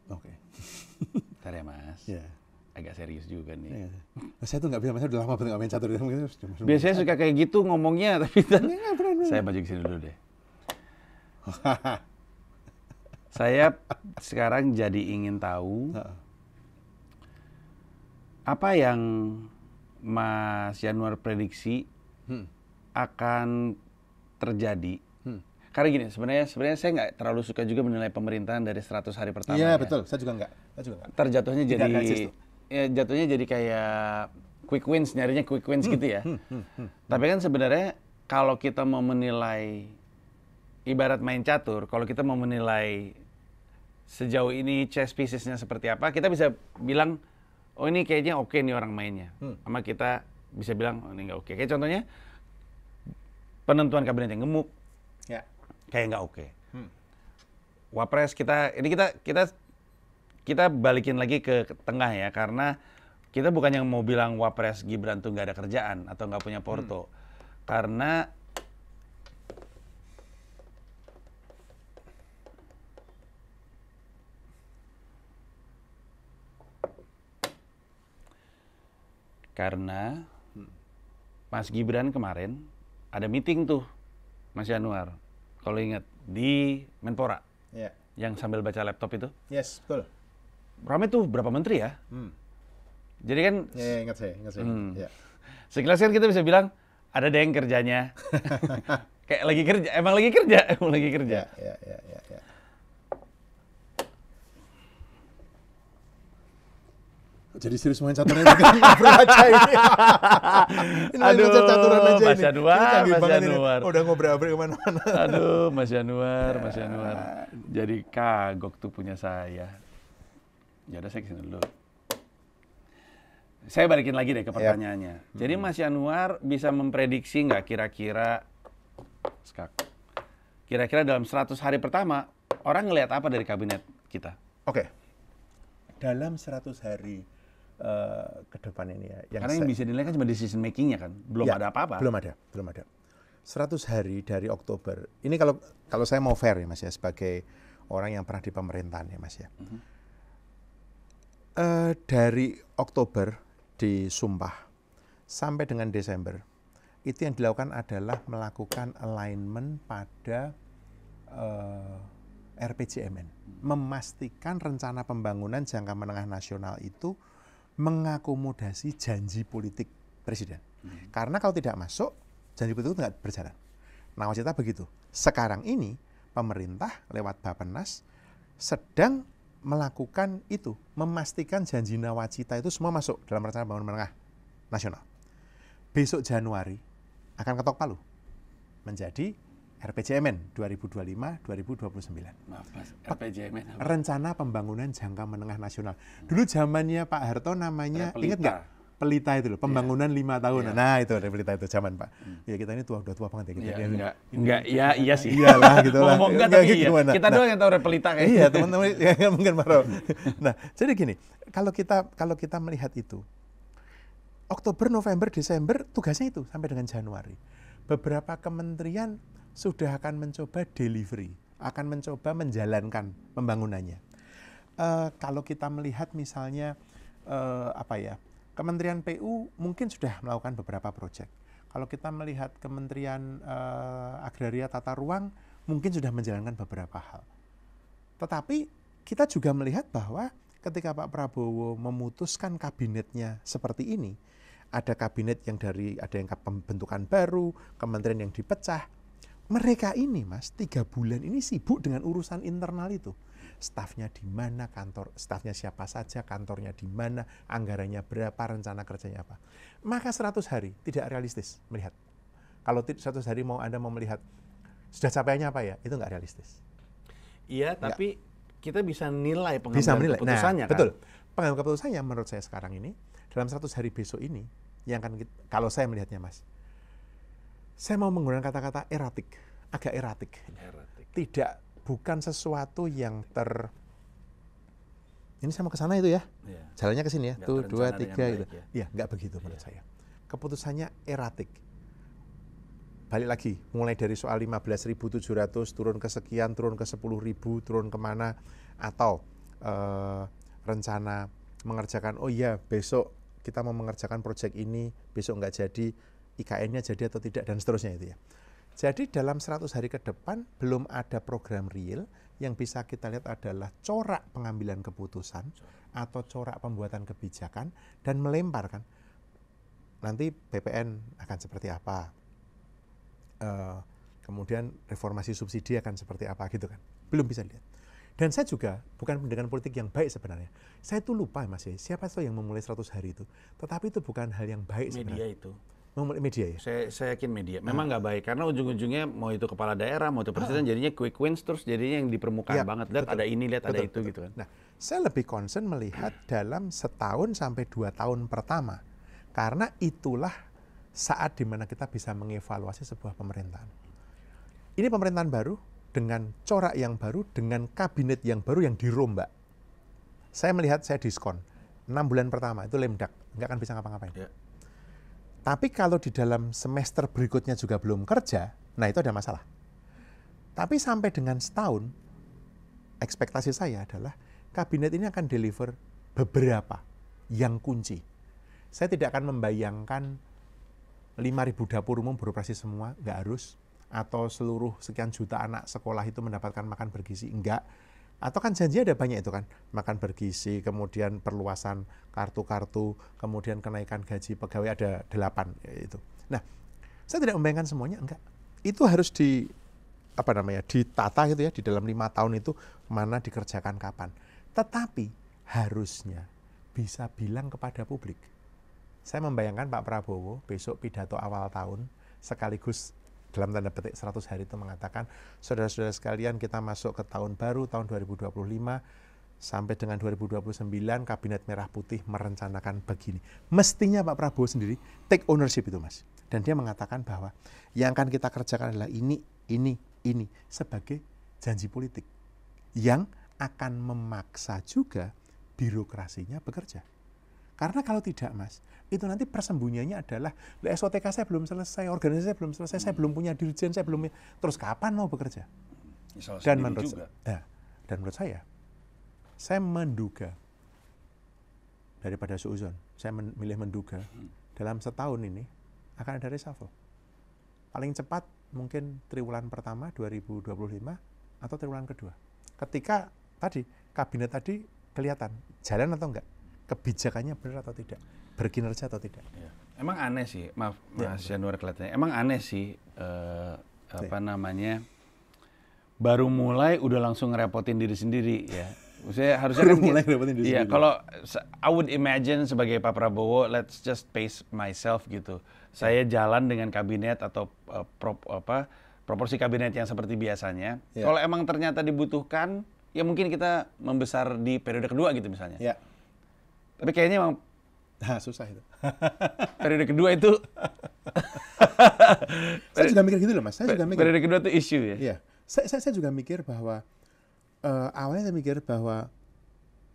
Oke. Bentar ya Mas. Ya. Agak serius juga nih. Ya. Saya tuh nggak bisa, saya udah lama nggak main catur. Biasanya suka kayak gitu ngomongnya, tapi saya maju ke sini dulu deh. Saya sekarang jadi ingin tahu apa yang Mas Yanuar prediksi akan terjadi. Karena gini, sebenarnya saya nggak terlalu suka juga menilai pemerintahan dari 100 hari pertama. Iya, ya. betul. Saya juga nggak. Terjatuhnya Tidak jadi realistis tuh. ya, jatuhnya jadi kayak quick wins, nyarinya quick wins gitu ya. Tapi kan sebenarnya kalau kita mau menilai ibarat main catur, kalau kita mau menilai sejauh ini chess piecesnya seperti apa, kita bisa bilang, oh ini kayaknya oke nih orang mainnya. Sama kita bisa bilang, oh ini nggak oke. Kayak contohnya, penentuan kabinet yang gemuk, Ya. kayak nggak oke. Wapres kita balikin lagi ke tengah ya, karena kita bukan yang mau bilang Wapres Gibran tuh nggak ada kerjaan atau nggak punya porto. Karena Mas Gibran kemarin ada meeting tuh, Mas Yanuar, kalau ingat, di Menpora, Ya. yang sambil baca laptop itu. Yes, betul. Ramai tuh berapa menteri ya? Jadi kan, Ya, ingat saya. Ya. sekilas kan kita bisa bilang, ada deh yang kerjanya. Kayak lagi kerja, emang lagi kerja. Ya. Jadi serius main caturan aja aja ini. Aduh, caturan aja Mas Yanuar, Mas Yanuar. Udah ngobrol-ngobrol kemana-mana. Aduh, Mas Yanuar. Jadi kagok tuh punya saya. Ya udah, saya kesini dulu. Saya balikin lagi deh ke pertanyaannya. Jadi Mas Yanuar bisa memprediksi nggak kira-kira dalam 100 hari pertama, orang ngelihat apa dari kabinet kita? Oke. Dalam 100 hari ke depan ini ya. Karena yang bisa dinilai kan cuma decision making-nya kan, belum Ya, ada apa-apa. Belum ada. 100 hari dari Oktober. Ini kalau saya mau fair ya Mas ya, sebagai orang yang pernah di pemerintahan ya Mas ya. Dari Oktober disumpah sampai dengan Desember, itu yang dilakukan adalah melakukan alignment pada RPJMN, memastikan rencana pembangunan jangka menengah nasional itu mengakomodasi janji politik presiden. Karena kalau tidak masuk, janji politik itu nggak berjalan. Nawacita begitu. Sekarang ini pemerintah lewat Bappenas sedang melakukan itu, memastikan janji nawacita itu semua masuk dalam rencana pembangunan menengah nasional. Besok Januari akan ketok palu menjadi RPJMN 2025-2029. Maaf Mas, RPJMN apa? Rencana Pembangunan Jangka Menengah Nasional. Dulu zamannya Pak Harto namanya, ingat nggak? Pelita itu loh, pembangunan 5 tahun. Nah itu ada Pelita itu zaman Pak. Ya kita ini udah tua banget ya. Kita Iya sih. Iyalah gitu lah. Ngomong enggak tapi iya. Kita doang yang tahu Pelita kayaknya. Iya teman-teman ya, mungkin Pak. Nah jadi gini, kalau kita melihat itu, Oktober, November, Desember tugasnya itu sampai dengan Januari. Beberapa kementerian sudah akan mencoba delivery, akan mencoba menjalankan pembangunannya. Kalau kita melihat misalnya Kementerian PU mungkin sudah melakukan beberapa proyek. Kalau kita melihat Kementerian Agraria Tata Ruang mungkin sudah menjalankan beberapa hal. Tetapi kita juga melihat bahwa ketika Pak Prabowo memutuskan kabinetnya seperti ini, ada kabinet yang ada yang pembentukan baru, kementerian yang dipecah. Mereka ini Mas, 3 bulan ini sibuk dengan urusan internal itu. Stafnya di mana, stafnya siapa saja, kantornya di mana, anggarannya berapa, rencana kerjanya apa. Maka 100 hari tidak realistis melihat. Kalau 100 hari Anda mau melihat, sudah capaiannya apa ya, itu nggak realistis. Iya, tapi kita bisa nilai pengambilan keputusannya kan? Betul. Pengambilan keputusannya menurut saya sekarang ini, dalam 100 hari besok ini, yang akan kalau saya melihatnya Mas, saya mau menggunakan kata-kata agak eratik. Bukan sesuatu yang ini saya mau ke sana itu ya, jalannya ke sini ya, tuh 2, 3 gitu. Ya, nggak begitu menurut saya. Keputusannya eratik. Balik lagi, mulai dari soal 15.700 turun ke sekian, turun ke 10.000, turun kemana, atau rencana mengerjakan, oh iya besok kita mau mengerjakan proyek ini, besok nggak jadi, IKN-nya jadi atau tidak, dan seterusnya itu ya. Jadi dalam 100 hari ke depan belum ada program real, yang bisa kita lihat adalah corak pengambilan keputusan atau corak pembuatan kebijakan dan melemparkan. Nanti BPN akan seperti apa, kemudian reformasi subsidi akan seperti apa gitu kan. Belum bisa lihat. Dan saya juga bukan pendidikan politik yang baik sebenarnya. Saya tuh lupa Mas ya, siapa tuh yang memulai 100 hari itu. Tetapi itu bukan hal yang baik sebenarnya. Media itu. Media ya? Saya yakin media. Memang nggak baik karena ujung-ujungnya mau itu kepala daerah, mau itu presiden jadinya quick wins terus jadinya yang di permukaan banget. Lihat betul. Ada ini, lihat betul, ada itu betul. Gitu kan. Nah, saya lebih concern melihat dalam 1 sampai 2 tahun pertama. Karena itulah saat dimana kita bisa mengevaluasi sebuah pemerintahan. Ini pemerintahan baru dengan corak yang baru, dengan kabinet yang baru yang dirombak. Saya melihat saya diskon. 6 bulan pertama itu lemdak, nggak akan bisa ngapa-ngapain. Ya. Tapi kalau di dalam semester berikutnya juga belum kerja, nah itu ada masalah. Tapi sampai dengan setahun, ekspektasi saya adalah kabinet ini akan deliver beberapa yang kunci. Saya tidak akan membayangkan 5.000 dapur umum beroperasi semua, nggak harus. Atau seluruh sekian juta anak sekolah itu mendapatkan makan bergizi, enggak. Atau kan janji ada banyak itu kan, makan bergizi, kemudian perluasan kartu-kartu, kemudian kenaikan gaji pegawai ada 8 itu. Nah, saya tidak membayangkan semuanya, enggak. Itu harus ditata gitu ya, di dalam 5 tahun itu mana dikerjakan kapan. Tetapi harusnya bisa bilang kepada publik. Saya membayangkan Pak Prabowo besok pidato awal tahun sekaligus dalam tanda petik 100 hari itu mengatakan, saudara-saudara sekalian kita masuk ke tahun baru, tahun 2025, sampai dengan 2029 Kabinet Merah Putih merencanakan begini. Mestinya Pak Prabowo sendiri take ownership itu Mas. Dan dia mengatakan bahwa yang akan kita kerjakan adalah ini, sebagai janji politik. Yang akan memaksa juga birokrasinya bekerja. Karena kalau tidak Mas, itu nanti persembunyiannya adalah SOTK saya belum selesai, organisasi saya belum selesai, saya belum punya dirjen, saya belum, terus kapan mau bekerja? Dan menurut saya menduga daripada suuzon, saya memilih menduga dalam setahun ini akan ada reshuffle. Paling cepat mungkin triwulan pertama 2025 atau triwulan kedua. Ketika tadi kabinet tadi kelihatan jalan atau enggak, kebijakannya benar atau tidak, berkinerja atau tidak. Ya. Emang aneh sih, maaf Mas Yanuar kelihatannya. Emang aneh sih, baru mulai udah langsung ngerepotin diri sendiri ya. Maksudnya harusnya kan mulai ngerepotin diri sendiri. Kalau I would imagine sebagai Pak Prabowo, let's just pace myself gitu. Saya jalan dengan kabinet atau proporsi kabinet yang seperti biasanya. Kalau emang ternyata dibutuhkan, ya mungkin kita membesar di periode kedua gitu misalnya. Tapi kayaknya emang susah itu. Periode kedua itu saya juga mikir gitu loh Mas. Periode kedua itu isu ya. Iya. Saya juga mikir bahwa awalnya saya mikir bahwa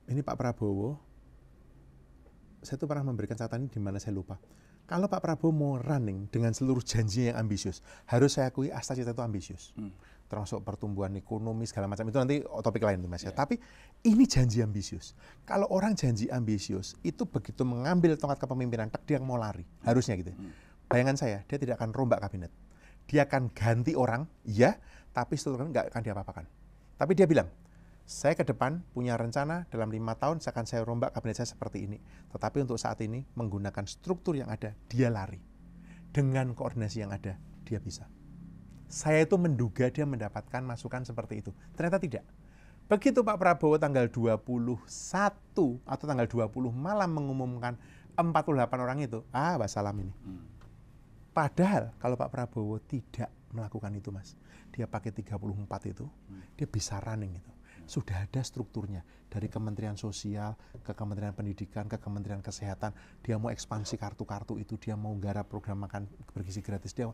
ini Pak Prabowo, saya tuh pernah memberikan catatan ini di mana saya lupa. Kalau Pak Prabowo mau running dengan seluruh janji yang ambisius, harus saya akui Asta Cita itu ambisius. Termasuk pertumbuhan ekonomi segala macam, itu nanti topik lain Mas ya. Tapi ini janji ambisius. Kalau orang janji ambisius itu begitu mengambil tongkat kepemimpinan, dia mau lari, harusnya gitu. Bayangan saya, dia tidak akan rombak kabinet. Dia akan ganti orang, ya, tapi strukturnya nggak akan diapa-apakan. Tapi dia bilang, saya ke depan punya rencana dalam 5 tahun akan saya rombak kabinet saya seperti ini. Tetapi untuk saat ini menggunakan struktur yang ada, dia lari. Dengan koordinasi yang ada, dia bisa. Saya itu menduga dia mendapatkan masukan seperti itu. Ternyata tidak. Begitu Pak Prabowo tanggal 21 atau tanggal 20 malam mengumumkan 48 orang itu, wassalam ini. Padahal kalau Pak Prabowo tidak melakukan itu Mas, dia pakai 34 itu, dia bisa running itu. Sudah ada strukturnya. Dari Kementerian Sosial, ke Kementerian Pendidikan, ke Kementerian Kesehatan. Dia mau ekspansi kartu-kartu itu, dia mau garap program makan bergizi gratis. Dia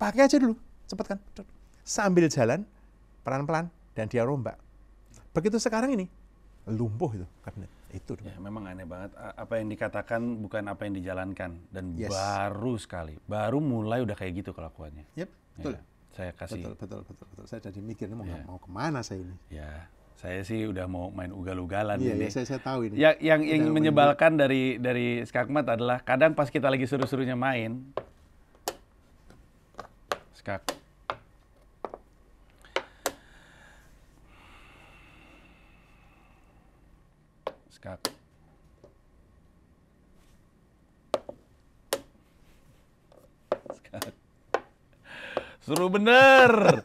pakai aja dulu. Cepat kan, sambil jalan pelan-pelan dan dia rombak. Begitu sekarang ini lumpuh itu kabinet itu. Ya, memang aneh banget. Apa yang dikatakan bukan apa yang dijalankan dan baru sekali, baru mulai udah kayak gitu kelakuannya. Betul. Ya, saya kasih. Betul. Saya jadi mikir mau kemana saya ini. Ya, saya sih udah mau main ugal-ugalan ini. Iya, saya tahu ini. Yang menyebalkan dari Skakmat adalah kadang pas kita lagi seru-serunya main, Skak. Justru bener.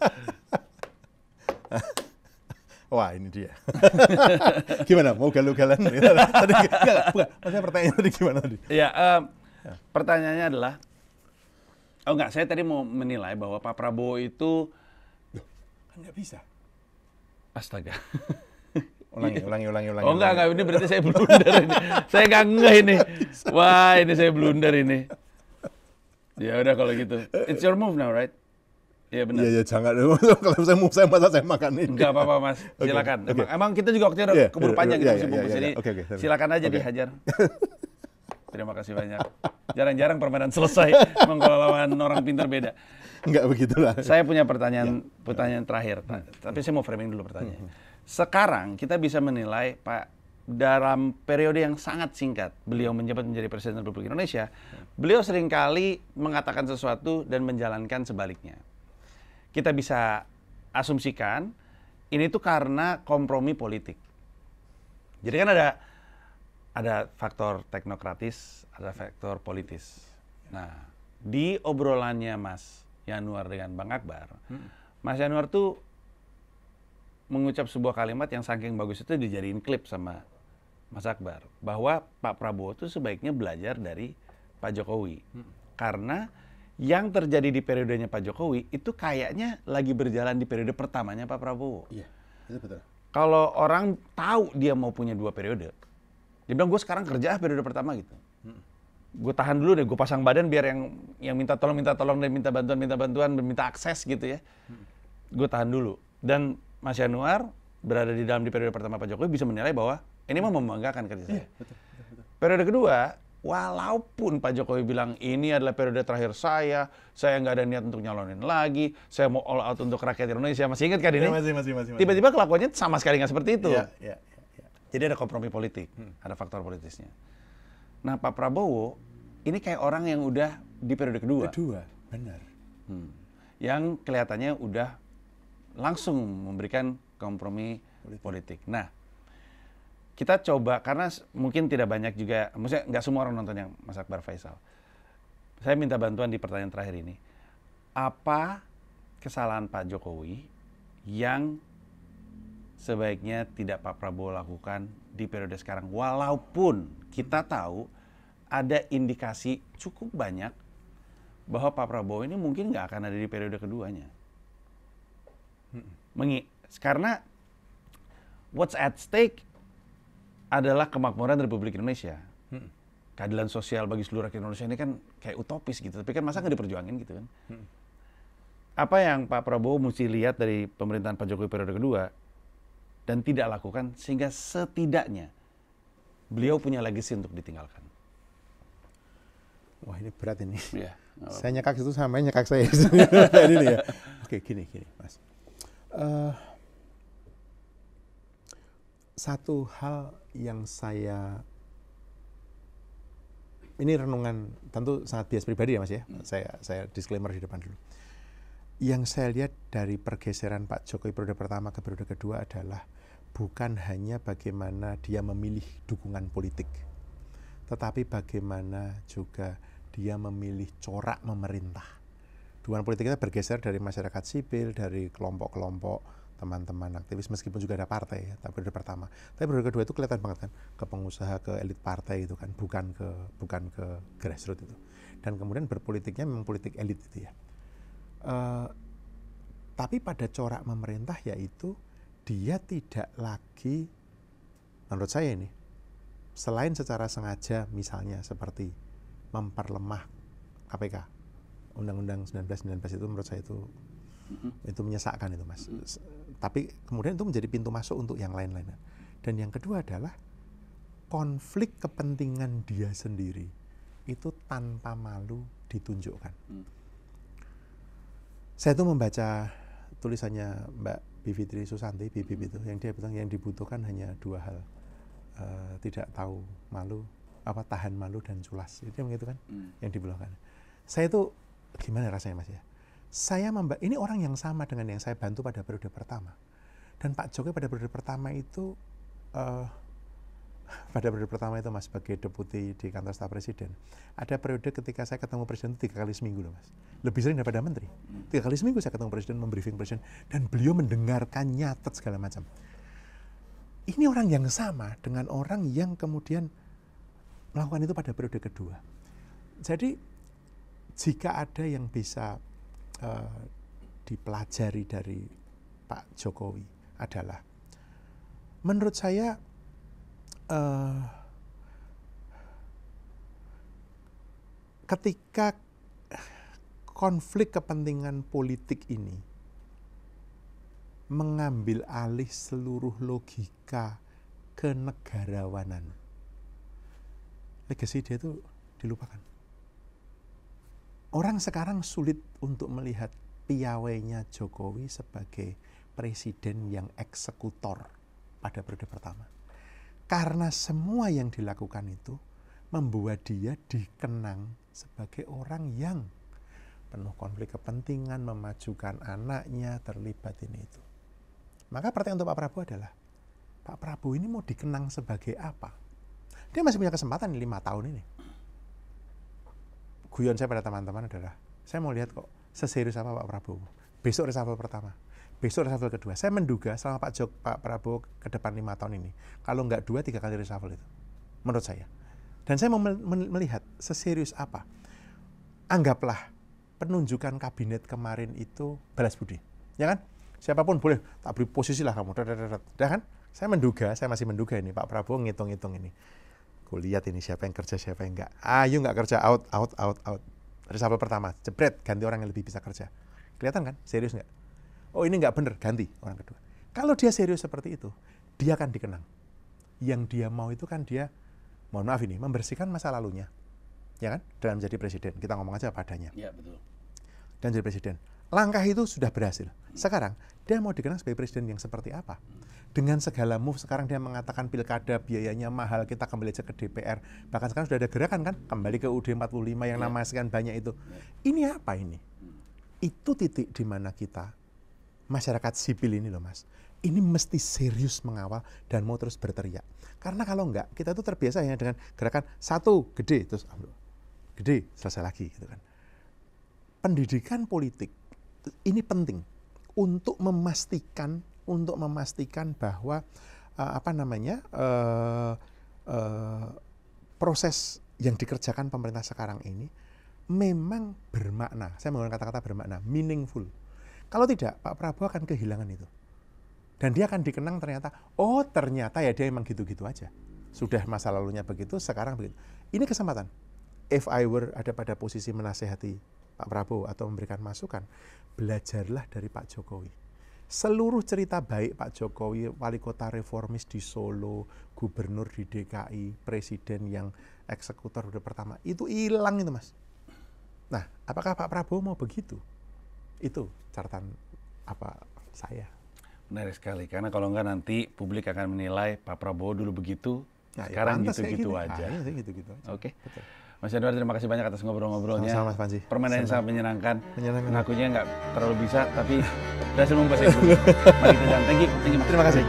Wah ini dia. Gimana? Mau galau-galan? Tadi bukan. Maksudnya pertanyaan tadi gimana tadi? Ya, pertanyaannya adalah, saya tadi mau menilai bahwa Pak Prabowo itu, Kan nggak bisa. astaga. Ulangi. Oh enggak, ini berarti saya blunder ini. Saya nggak ngeh ini. Wah, ini saya blunder ini. Ya udah kalau gitu. It's your move now, right? Iya benar. Iya jangan. Kalau saya masa saya makan ini. Enggak apa-apa Mas, silakan. Okay. Emang kita juga waktu itu keburu panjang kita masih bungkus, jadi silakan aja dihajar. Terima kasih banyak. Jarang-jarang permainan selesai. Emang kalau lawan orang pintar beda. Enggak begitulah. Saya punya pertanyaan terakhir, tapi saya mau framing dulu pertanyaannya. Sekarang kita bisa menilai Pak, dalam periode yang sangat singkat beliau menjabat menjadi Presiden Republik Indonesia, beliau seringkali mengatakan sesuatu dan menjalankan sebaliknya. Kita bisa asumsikan ini tuh karena kompromi politik. Jadi kan ada faktor teknokratis, ada faktor politis. Nah, di obrolannya Mas Yanuar dengan Bang Akbar, Mas Yanuar tuh mengucap sebuah kalimat yang saking bagus itu dijadiin klip sama Mas Akbar, bahwa Pak Prabowo tuh sebaiknya belajar dari Pak Jokowi. Karena yang terjadi di periodenya Pak Jokowi itu kayaknya lagi berjalan di periode pertamanya Pak Prabowo. Iya, itu betul. Kalau orang tahu dia mau punya 2 periode, dia bilang gue sekarang kerja periode pertama gitu. Gue tahan dulu deh, gue pasang badan biar yang minta tolong dan minta bantuan, minta akses gitu ya. Gue tahan dulu. Dan Mas Yanuar berada di periode pertama Pak Jokowi bisa menilai bahwa ini mah membanggakan kerja saya. Betul. Periode kedua, walaupun Pak Jokowi bilang ini adalah periode terakhir saya nggak ada niat untuk nyalonin lagi, saya mau all out untuk rakyat Indonesia. Masih ingat kan ini? Masih. Tiba-tiba kelakuannya sama sekali nggak seperti itu. Iya. Jadi ada kompromi politik, ada faktor politisnya. Nah Pak Prabowo ini kayak orang yang udah di periode kedua. Benar. Yang kelihatannya udah langsung memberikan kompromi politik. Nah, kita coba, karena mungkin tidak banyak juga, maksudnya nggak semua orang nonton yang Mas Akbar Faisal. Saya minta bantuan di pertanyaan terakhir ini. Apa kesalahan Pak Jokowi yang sebaiknya tidak Pak Prabowo lakukan di periode sekarang? Walaupun kita tahu ada indikasi cukup banyak bahwa Pak Prabowo ini mungkin nggak akan ada di periode keduanya. Karena what's at stake adalah kemakmuran Republik Indonesia. Keadilan sosial bagi seluruh rakyat Indonesia ini kan kayak utopis gitu. Tapi kan masa nggak diperjuangin gitu kan. Apa yang Pak Prabowo mesti lihat dari pemerintahan Pak Jokowi periode kedua dan tidak lakukan sehingga setidaknya beliau punya legacy untuk ditinggalkan. Wah ini berat ini. Iya. Saya nyekak itu sama nyekak saya. Ini ya. Oke gini Mas. Satu hal yang ini renungan tentu sangat bias pribadi ya Mas ya. Saya disclaimer di depan dulu. Yang saya lihat dari pergeseran Pak Jokowi periode pertama ke periode kedua adalah bukan hanya bagaimana dia memilih dukungan politik, tetapi bagaimana juga dia memilih corak memerintah. Dukungan politik kita bergeser dari masyarakat sipil, dari kelompok-kelompok teman-teman aktivis, meskipun juga ada partai ya, tapi periode pertama. Tapi periode kedua itu kelihatan banget kan, ke pengusaha, ke elit partai itu kan, bukan ke grassroots itu. Dan kemudian berpolitiknya memang politik elit itu ya. Tapi pada corak memerintah yaitu dia tidak lagi, menurut saya ini, selain secara sengaja misalnya seperti memperlemah KPK, Undang-Undang 1919 itu menurut saya itu menyesakkan itu Mas. Tapi kemudian itu menjadi pintu masuk untuk yang lain-lain. Dan yang kedua adalah konflik kepentingan dia sendiri itu tanpa malu ditunjukkan. Saya tuh membaca tulisannya Mbak Bivitri Susanti, Bibip itu, yang dia bilang yang dibutuhkan hanya 2 hal, tidak tahu malu, tahan malu dan culas. Itu yang begitu kan, yang dibilangkan. Saya tuh gimana rasanya Mas ya? Ini orang yang sama dengan yang saya bantu pada periode pertama. Dan Pak Jokowi pada periode pertama itu pada periode pertama itu Mas, sebagai deputi di kantor staf presiden, ada periode ketika saya ketemu presiden itu 3 kali seminggu loh Mas. Lebih sering daripada menteri. 3 kali seminggu saya ketemu presiden, membriefing presiden, dan beliau mendengarkan, nyatet segala macam. Ini orang yang sama dengan orang yang kemudian melakukan itu pada periode kedua. Jadi jika ada yang bisa dipelajari dari Pak Jokowi adalah, menurut saya ketika konflik kepentingan politik ini mengambil alih seluruh logika kenegarawanan, legasi dia itu dilupakan. Orang sekarang sulit untuk melihat piawainya Jokowi sebagai presiden yang eksekutor pada periode pertama. Karena semua yang dilakukan itu membuat dia dikenang sebagai orang yang penuh konflik kepentingan, memajukan anaknya, terlibat ini itu. Maka pertanyaan untuk Pak Prabowo adalah, Pak Prabowo ini mau dikenang sebagai apa? Dia masih punya kesempatan 5 tahun ini. Guyon saya pada teman-teman adalah, saya mau lihat kok seserius apa Pak Prabowo. Besok reshuffle pertama, besok reshuffle kedua. Saya menduga selama Pak Prabowo ke depan 5 tahun ini, kalau nggak 2-3 kali reshuffle itu, menurut saya. Dan saya mau melihat seserius apa. Anggaplah penunjukan kabinet kemarin itu balas budi, ya kan? Siapapun boleh, tak beri posisi lah kamu, dah kan? Saya masih menduga ini Pak Prabowo ngitung-ngitung ini. Gue lihat ini siapa yang kerja, siapa yang enggak. Ayo nggak kerja, out. Reshuffle pertama, jebret, ganti orang yang lebih bisa kerja. Kelihatan kan? Serius nggak? Oh ini nggak bener, ganti orang kedua. Kalau dia serius seperti itu, dia akan dikenang. Yang dia mau itu kan dia, mohon maaf ini, membersihkan masa lalunya. Ya kan? Dalam menjadi presiden, kita ngomong aja padanya. Ya, betul. Dan jadi presiden. Langkah itu sudah berhasil. Sekarang, dia mau dikenang sebagai presiden yang seperti apa? Dengan segala move, sekarang dia mengatakan pilkada biayanya mahal, kita kembali aja ke DPR. Bahkan sekarang sudah ada gerakan kan, kembali ke UUD 45 yang nama sekian banyak itu. Ini apa ini? Itu titik di mana kita, masyarakat sipil ini loh Mas, ini mesti serius mengawal dan mau terus berteriak. Karena kalau enggak, kita tuh terbiasa ya dengan gerakan satu, gede, terus gede, selesai lagi gitu kan. Pendidikan politik ini penting untuk memastikan bahwa proses yang dikerjakan pemerintah sekarang ini memang bermakna. Saya menggunakan kata-kata bermakna, meaningful. Kalau tidak, Pak Prabowo akan kehilangan itu. Dan dia akan dikenang ternyata ya dia emang gitu-gitu aja. Sudah masa lalunya begitu, sekarang begitu. Ini kesempatan. If I were ada pada posisi menasehati Pak Prabowo atau memberikan masukan, belajarlah dari Pak Jokowi. Seluruh cerita baik Pak Jokowi, wali kota reformis di Solo, gubernur di DKI, presiden yang eksekutor udah pertama, itu hilang itu Mas. Nah, apakah Pak Prabowo mau begitu? Itu catatan saya. Menarik sekali, karena kalau enggak nanti publik akan menilai Pak Prabowo dulu begitu, sekarang gitu-gitu aja. Gitu-gitu aja. Oke. Betul. Mas Yanuar, terima kasih banyak atas ngobrol-ngobrolnya. Sama-sama Mas Panji. Permainan yang sangat menyenangkan. Ngakunya nggak terlalu bisa, tapi berhasil membuat saya. Mari kita jalan. Thank you. Terima kasih.